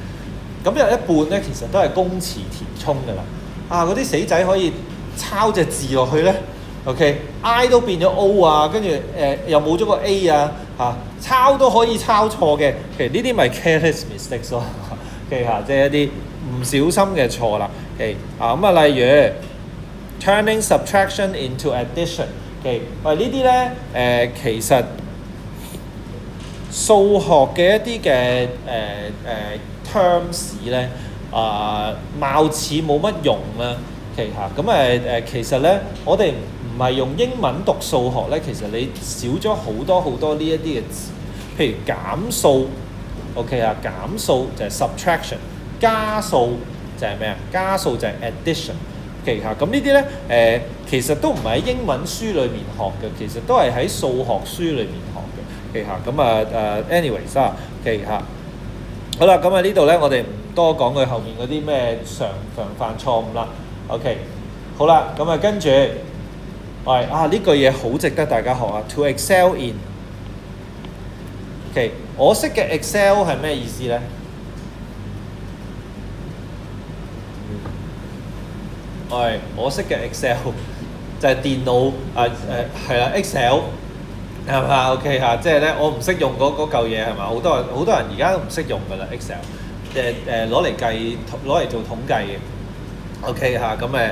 咁有一半咧其實都係公詞填充㗎啦。嗰啲死仔可以抄隻字落去咧 ，OK，I 都變咗 O 跟住又冇咗個 A 抄都可以抄錯嘅，其實呢啲咪 careless mistakes 咯，OK 即係一啲唔小心嘅錯啦。OK 例如 turning subtraction into addition。OK， 喂呢啲咧其實數學嘅一啲嘅terms 咧貌似冇乜用啦。OK 嚇，咁其實咧我哋唔係用英文讀數學咧，其實你少咗好多好多呢一啲嘅字，譬如減數 ，OK 啊，減數就係 subtraction， 加數就係咩啊？加數就係 addition。OK 嚇，咁呢啲咧其實都唔係喺英文書裏面學嘅，其實都係喺數學書裏面學嘅。OK 嚇，咁anyways 啊，OK 嚇，好啦，咁呢度咧我哋唔多講佢後面嗰啲咩常犯錯誤啦。OK， 好啦，咁跟住，呢句嘢好值得大家學啊 ！To excel in。OK， 我識嘅 excel 係咩意思咧？我識嘅 excel 就係電腦係啦 excel 係嘛 ？OK 嚇，即係咧我唔識用嗰嚿嘢係嘛？好多人而家都唔識用㗎啦 excel， 攞嚟做統計嘅。OK 嚇，咁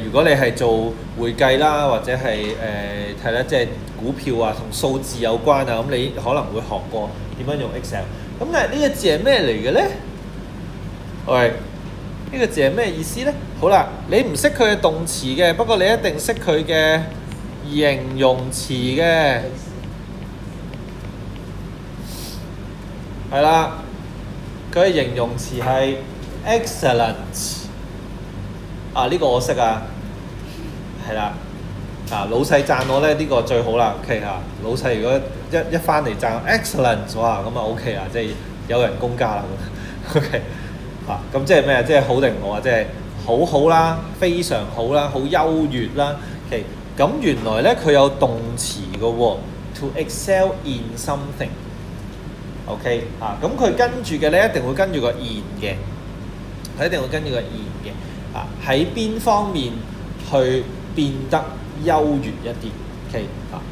如果你係做會計啦，或者係係啦，即係股票啊同數字有關啊，咁你可能會學過點樣用 Excel。咁但係呢個字係咩嚟嘅咧？呢個字係咩意思咧？好啦，你唔識佢嘅動詞嘅，不過你一定識佢嘅形容詞嘅。係啦，佢嘅形容詞係 excellent。呢個我識啊，係啦，老細讚我咧，呢個最好啦 ，OK 嚇。老細如果一翻嚟讚 excellent， 哇，咁啊 OK 啦，即係有人工加啦咁 ，OK 咁即係咩啊？即係好定唔好啊？即係好好啦，非常好啦，好優越啦 ，OK。咁原來咧佢有動詞嘅喎 ，to excel in something，OK 咁佢跟住嘅咧一定會跟住個 in 嘅，佢一定會跟住個 in 嘅。喺邊方面去變得優越一啲 ？OK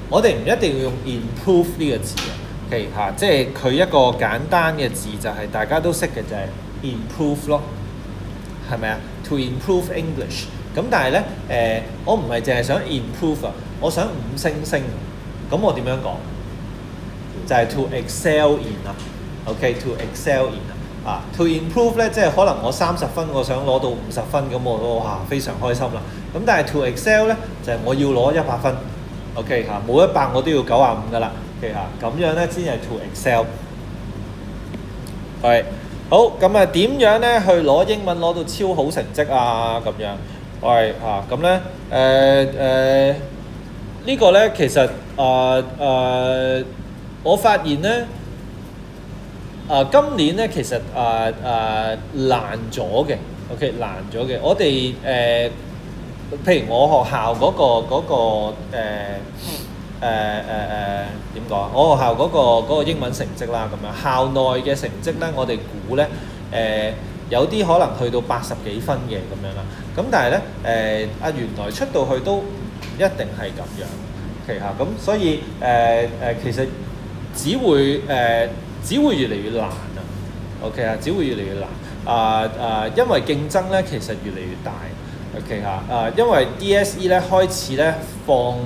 我哋唔一定要用 improve 呢個字嘅 ，OK 即係佢一個簡單嘅字就係大家都識嘅就係 improve 咯，係咪啊 ？To improve English。咁但係咧我唔係淨係想 improve 啊，我想5星星。咁我點樣講？就係 to excel in 啊 ，OK，to excel in 啊。To improve 咧，即係可能我30分，我想攞到50分，咁我都非常開心啦。咁但係 to excel 咧，就係我要攞100分 ，OK 冇100我都要95噶啦 ，OK 咁樣咧先係 to excel。係好咁點樣咧去攞英文攞到超好成績啊？咁樣咁咧呢個咧其實我發現咧。今年咧其實難咗嘅 ，OK 難咗嘅。我哋譬如我學校嗰個點講啊？我學校嗰個英文成績啦，咁樣校內嘅成績咧，我哋估咧有啲可能去到80幾分嘅咁樣啦。咁但係咧原來出到去都唔一定係咁樣 ，OK 咁所以其實只會越嚟越難啊 ，OK 只會越嚟越難因為競爭咧其實越嚟越大 ，OK 因為 DSE 咧開始咧放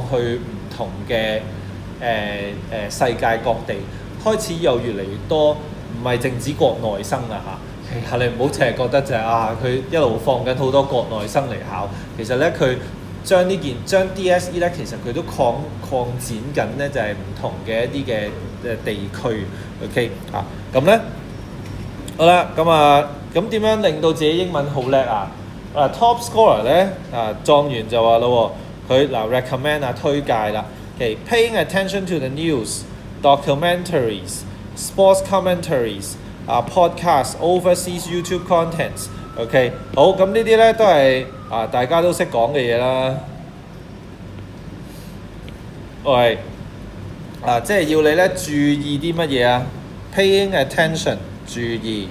去唔同嘅世界各地，開始有越嚟越多，唔係淨止國內生啦嚇，你唔好淨係覺得就係佢一路放緊好多國內生嚟考，其實咧佢將 DSE 咧，其實佢都擴展緊咧，就係唔同嘅一啲嘅地區 ，OK 咁咧，好啦，咁點樣令到自己英文好叻啊？Top scorer 咧狀元就話咯喎，佢recommend 推介啦 ，OK，paying attention to the news, documentaries, sports commentaries, podcasts, overseas YouTube contents。OK， 好，咁呢啲咧都係大家都識講嘅嘢啦。即係要你咧注意啲乜嘢啊 ？Paying attention， 注意。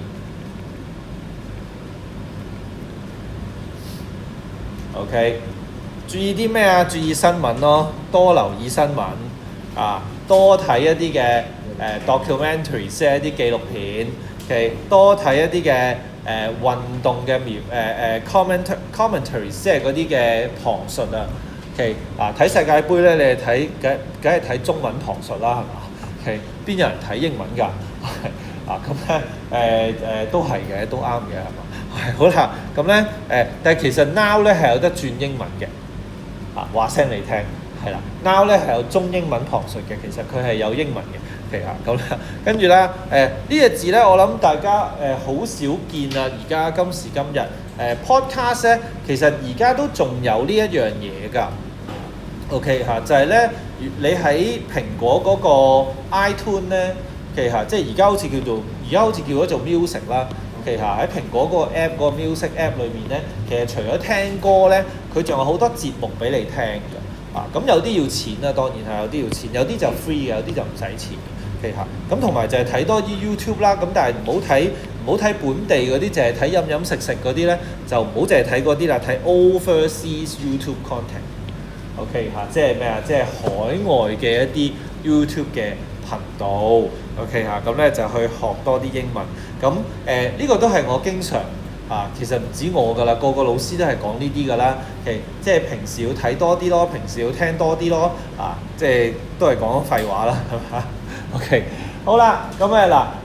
OK， 注意啲咩啊？注意新聞咯，多留意新聞多睇一啲嘅documentary， 即係一啲紀錄片。OK， 多睇一啲嘅運動嘅commentaries， 即係嗰啲嘅旁述啊。OK 睇世界盃咧，你係睇梗係睇中文旁述啦，係嘛？OK 邊有人睇英文㗎？咁咧都係嘅，都啱嘅，係嘛？好啦，咁咧但係其實 now 咧係有得轉英文嘅，話聲你聽，係啦 ，now 咧係有中英文旁述嘅，其實佢係有英文嘅。咁跟住啦，呢個字咧，我諗大家好少見啊！而家今時今日podcast 咧，其實而家都仲有呢一樣嘢㗎。OK 就係咧，你喺蘋果嗰個 iTunes 咧，即係而家好似叫咗做 music 啦。喺蘋果嗰個 app 嗰個 music app 裏面咧，其實除咗聽歌咧，佢仲有好多節目俾你聽㗎。咁有啲要錢啦，當然係有啲要錢，有啲就 free 嘅，有啲就唔使錢。咁同埋就係睇多啲 YouTube 啦，咁但係唔好睇本地嗰啲，淨係睇飲食嗰啲咧，就唔好淨係睇嗰啲啦，睇 overseas YouTube content。OK 即係咩啊？即係海外嘅一啲 YouTube 嘅頻道。OK 咁咧就去學多啲英文。咁呢個都係我經常其實唔止我㗎啦，個個老師都係講呢啲㗎啦。即係平時要睇多啲咯，平時要聽多啲咯。即係都係講廢話啦，係嘛？OK， 好啦，咁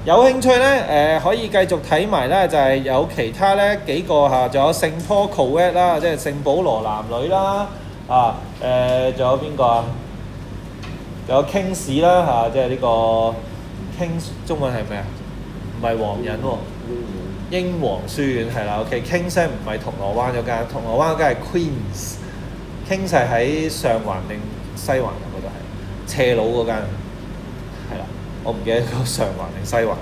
有興趣咧可以繼續睇埋咧，就係有其他咧幾個仲有聖 Paul Colette 啦，即係聖保羅男女啦，仲有邊個啊？仲有 King's 啦即係呢個 King's 中文係咩啊？唔係皇仁喎，英皇書院係啦。OK，King's 唔係銅鑼灣嗰間，銅鑼灣嗰間係 Queen's，King's 係喺上環定西環嗰度係斜佬嗰間。係啦，我唔記得個上環定西環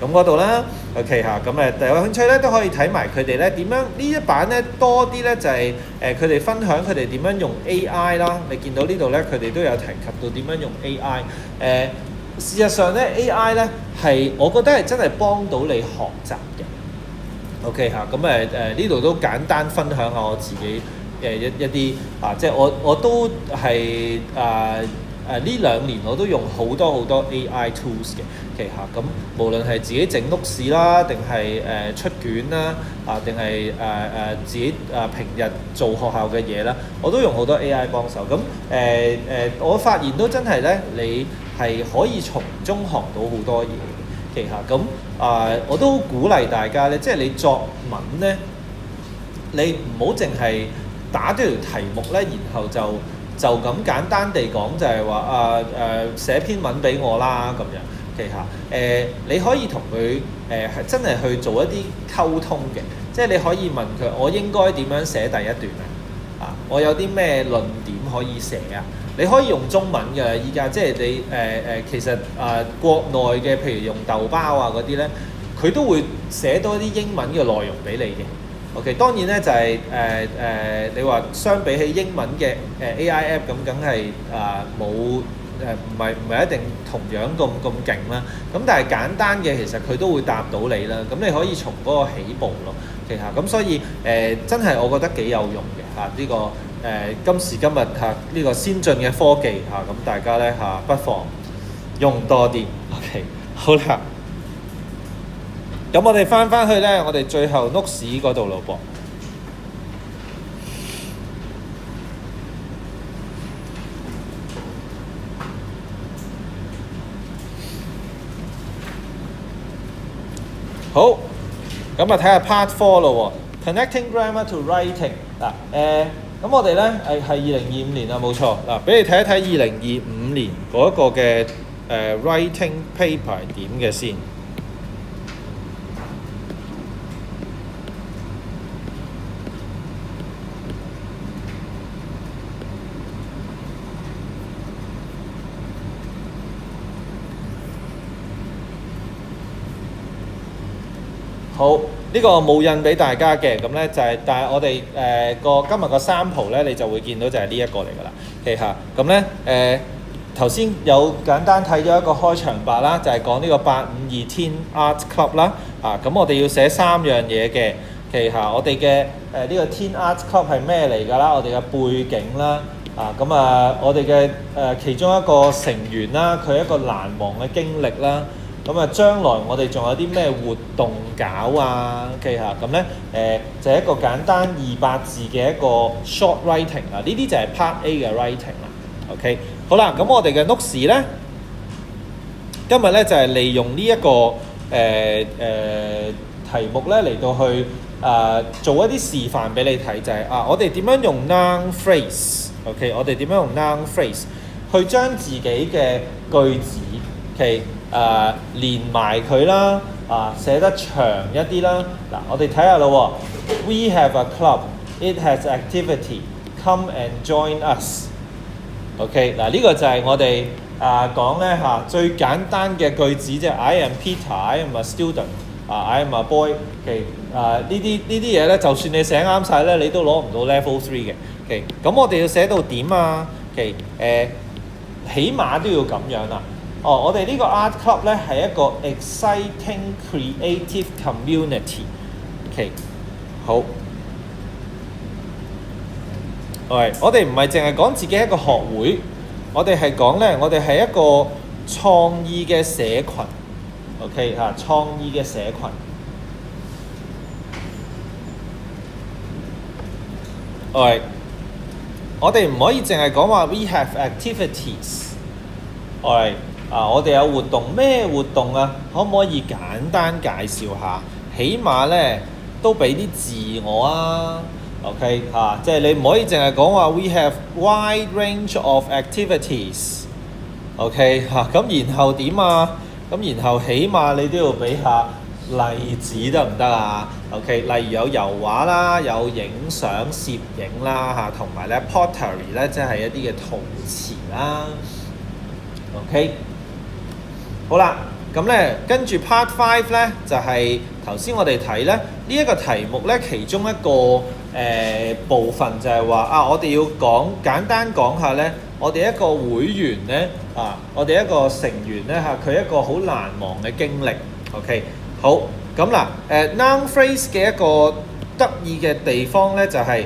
咁嗰度啦。OK 咁有興趣咧都可以睇埋佢哋咧點樣呢一版咧多啲咧就係佢哋分享佢哋點樣用 AI 啦。你見到呢度咧佢哋都有提及到點樣用 AI。事實上咧 AI 咧係我覺得係真係幫到你學習嘅。OK 呢度都簡單分享下我自己一啲即係我都係呢2年我都用好多 AI tools 嘅。咁無論係自己整屋市啦，定係出卷啦，定係自己平日做學校嘅嘢啦，我都用好多 AI 幫手。咁我發現都真係咧，你係可以從中學到好多嘢嘅。咁我都鼓勵大家咧，即係你作文咧，你唔好淨係打多條題目咧，然後就咁簡單地講就係話寫篇文俾我啦咁樣。你可以同佢係真係去做一啲溝通嘅，即係你可以問佢我應該點樣寫第一段我有啲咩論點可以寫你可以用中文嘅，依家即係你其實國內嘅譬如用豆包嗰啲咧，佢都會寫多啲英文嘅內容俾你嘅。OK， 當然咧就係你話相比起英文嘅AI app 咁，梗係冇唔係一定同樣咁勁啦。咁但係簡單嘅其實佢都會答到你啦。咁你可以從嗰個起步咯。咁所以真係我覺得幾有用嘅呢個今時今日呢個先進嘅科技咁大家咧不妨用多啲。OK， 好啦。咁我哋翻去咧，我哋最後 notes 嗰度咯噃。好，咁睇下 part 4咯喎 ，connecting grammar to writing 咁我哋咧係2025年冇錯俾你睇一睇2025年嗰一個嘅writing paper 係點嘅先。好，呢個冇印俾大家嘅，咁咧就係，但係我哋今日個sample咧，你就會見到就係呢一個嚟㗎啦。咁咧頭先有簡單睇咗一個開場白啦，就係講呢個852 Teen Art Club 啦。咁我哋要寫3樣嘢嘅。我哋嘅呢個 Teen Art Club 係咩嚟㗎啦？我哋嘅背景啦。我哋嘅其中一個成員啦，佢一個難忘嘅經歷啦。咁啊，將來我哋仲有啲咩活動搞啊？OK 嚇，咁咧就係一個簡單200字嘅一個 short writing 啊，呢啲就係 part A 嘅 writing 啦。OK， 好啦，咁我哋嘅 notes 咧，今日咧就係利用呢一個題目咧嚟到去做一啲示範俾你睇，就係我哋點樣用 noun phrase。OK， 我哋點樣用 noun phrase 去將自己嘅句子連埋佢啦，寫得長一啲啦。嗱，我哋睇下咯喎。We have a club. It has activity. Come and join us. OK， 嗱呢個就係我哋講咧最簡單嘅句子，即係 I am Peter. I am a student. I am a boy. OK， 呢啲嘢咧，就算你寫啱晒咧，你都攞唔到 level 3嘅。OK， 咁我哋要寫到點啊？OK， 起碼都要咁樣啦。我哋呢個 art club 咧係一個 exciting creative community。OK， 好。我哋唔係淨係講自己一個學會，我哋係講咧，我哋係一個創意嘅社群。OK 創意嘅社群。我哋唔可以淨係講話 we have activities。我哋有活動，咩活動啊？可唔可以簡單介紹下？起碼咧都俾啲字我啊。OK 即係你唔可以淨係講話 we have wide range of activities。OK 咁然後點啊？咁然後起碼你都要俾下例子得唔得啊 ？OK， 例如有油畫啦，有影相、攝影啦同埋咧 pottery 咧，即係一啲嘅陶瓷啦。OK， 好啦，咁咧跟住 part 5咧就係頭先我哋睇咧呢一個題目咧，其中一個部分就係話我哋要簡單講下咧，我哋一個會員咧我哋一個成員咧佢一個好難忘嘅經歷。OK， 好，咁嗱noun phrase 嘅一個得意嘅地方咧，就係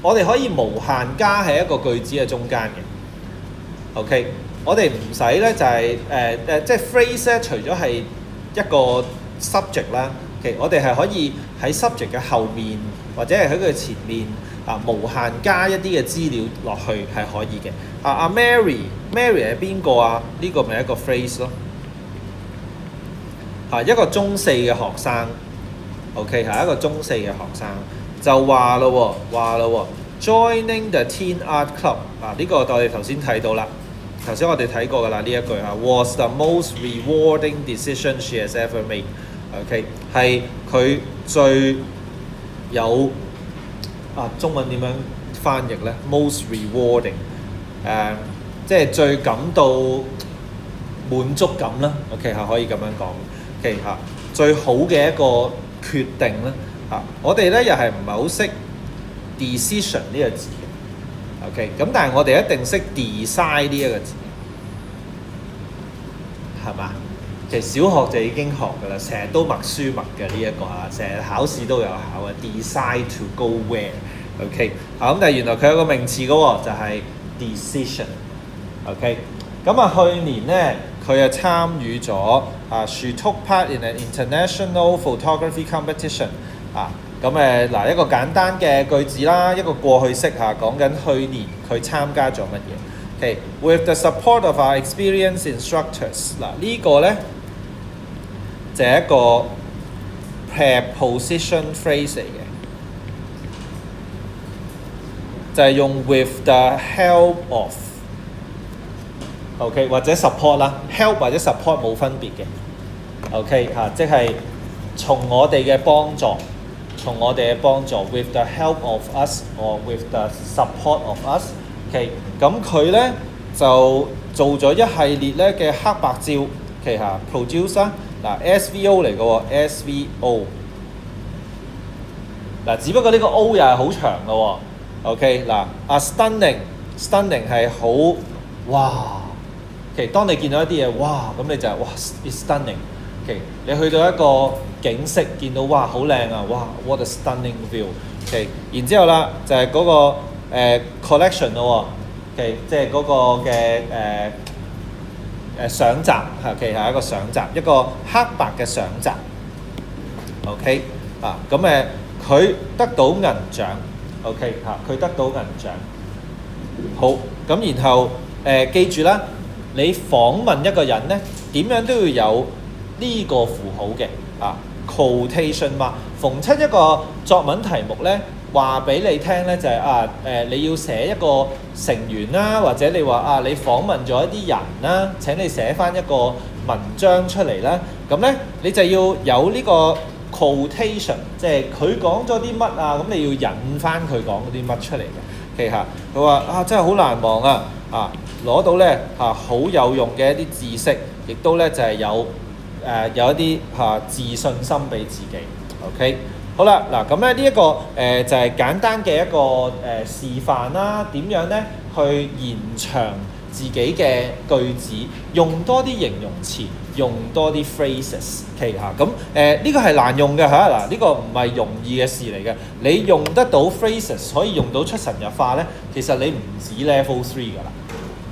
我哋可以無限加喺一個句子嘅中間嘅。OK， 我哋唔使咧就係即係 phrase 咧，除咗係一個 subject 啦。OK， 我哋係可以喺 subject 嘅後面，或者係喺佢前面無限加一啲嘅資料落去係可以嘅。Mary 係邊個啊？呢個咪一個 phrase 咯。一個中4嘅學生 ，OK 係一個中4嘅學生就話咯，joining the teen art club 呢個我哋頭先睇到啦，頭先我哋睇過㗎啦呢一句was the most rewarding decision she has ever made。OK 係佢最有中文點樣翻譯咧 ？most rewarding 即係最感到滿足感啦。OK 可以咁樣講。OK 最好嘅一個決定咧我哋咧又係唔係好識 decision 呢個字嘅。OK 咁但係我哋一定識 design 呢一個字，係嘛？其實小學就已經學㗎啦，成日都默書默嘅呢一個成日考試都有考嘅 decide to go where。OK 咁但係原來佢有個名詞嘅喎，就係 decision。OK 咁去年咧佢參與咗she took part in an international photography competition。咁嗱一個簡單嘅句子啦，一個過去式講緊去年佢參加咗乜嘢。OK with the support of our experienced instructors。呢個咧就係一個 preposition phrase 嚟嘅，就係用 with the help of。OK 或者 support 啦 ，help 或者 support 冇分別嘅。OK 即係從我哋嘅幫助，從我哋嘅幫助 ，with the help of us or with the support of us。OK 咁佢咧就做咗一系列咧嘅黑白照。OK produce 啦，SVO 嚟嘅喎 ，SVO。只不過呢個 O 又係好長嘅喎。OK stunning 係好哇。OK， 當你見到一啲嘢，哇，咁你就係哇 ，it's stunning。OK， 你去到一個景色，見到哇，好靚啊，哇 ，what a stunning view。OK， 然之後啦，就係嗰個collection 咯喎。OK， 即係嗰個嘅相集，OK 係一個相集，一個黑白嘅相集。OK 咁佢得到銀獎 ，OK 佢得到銀獎。好，咁然後記住啦，你訪問一個人咧，點樣都要有呢個符號嘅quotation mark。逢親一個作文題目咧，話俾你聽咧就係你要寫一個成員啦，或者你話你訪問咗一啲人啦，請你寫翻一個文章出嚟啦。咁咧你就要有呢個 quotation， 即係佢講咗啲乜咁你要引翻佢講嗰啲乜出嚟嘅。其實佢話真係好難忘攞到咧好有用嘅一啲知識，亦都咧就係有一啲自信心俾自己。OK， 好啦，嗱咁咧呢一個就係簡單嘅一個示範啦，點樣咧去延長自己嘅句子，用多啲形容詞，用多啲 phrases。OK 咁呢個係難用嘅嗱，呢個唔係容易嘅事嚟嘅。你用得到 phrases，可以用到出神入化咧，其實你唔止 level 3㗎啦。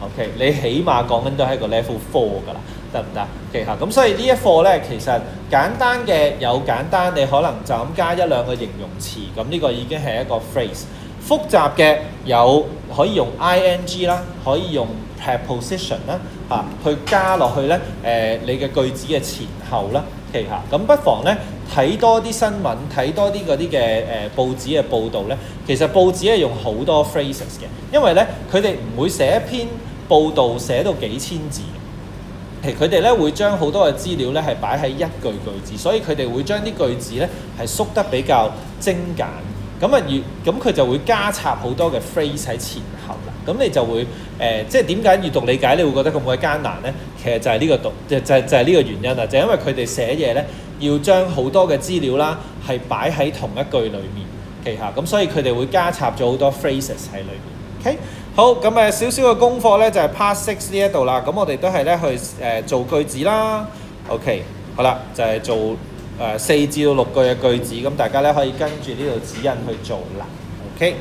OK， 你起碼講緊都係一個 level 4㗎啦。得唔得？其實咁所以呢一課咧，其實簡單嘅有簡單，你可能就咁加一兩個形容詞，咁呢個已經係一個 phrase。複雜嘅有可以用 ing 啦，可以用 preposition 啦，去加落去咧你嘅句子嘅前後啦。其實咁不妨咧睇多啲新聞，睇多啲嗰啲嘅報紙嘅報導咧。其實報紙係用好多 phrases 嘅，因為咧佢哋唔會寫一篇報導寫到幾千字。佢哋咧會將好多嘅資料咧係擺喺一句子，所以佢哋會將啲句子咧係縮得比較精簡。咁佢就會加插好多嘅 phrase 喺前後啦。咁你就會即係點解閱讀理解你會覺得咁鬼艱難咧？其實就係呢個就係呢個原因啦，就係因為佢哋寫嘢咧要將好多嘅資料啦係擺喺同一句裡面嘅咁所以佢哋會加插咗好多 phrases 喺裏面。OK。好，咁少少嘅功課咧就係 Part 6呢一度啦，咁我哋都係咧去做句子啦。OK， 好啦，就係做4至到6句嘅句子，咁大家咧可以跟住呢度指引去做啦。OK。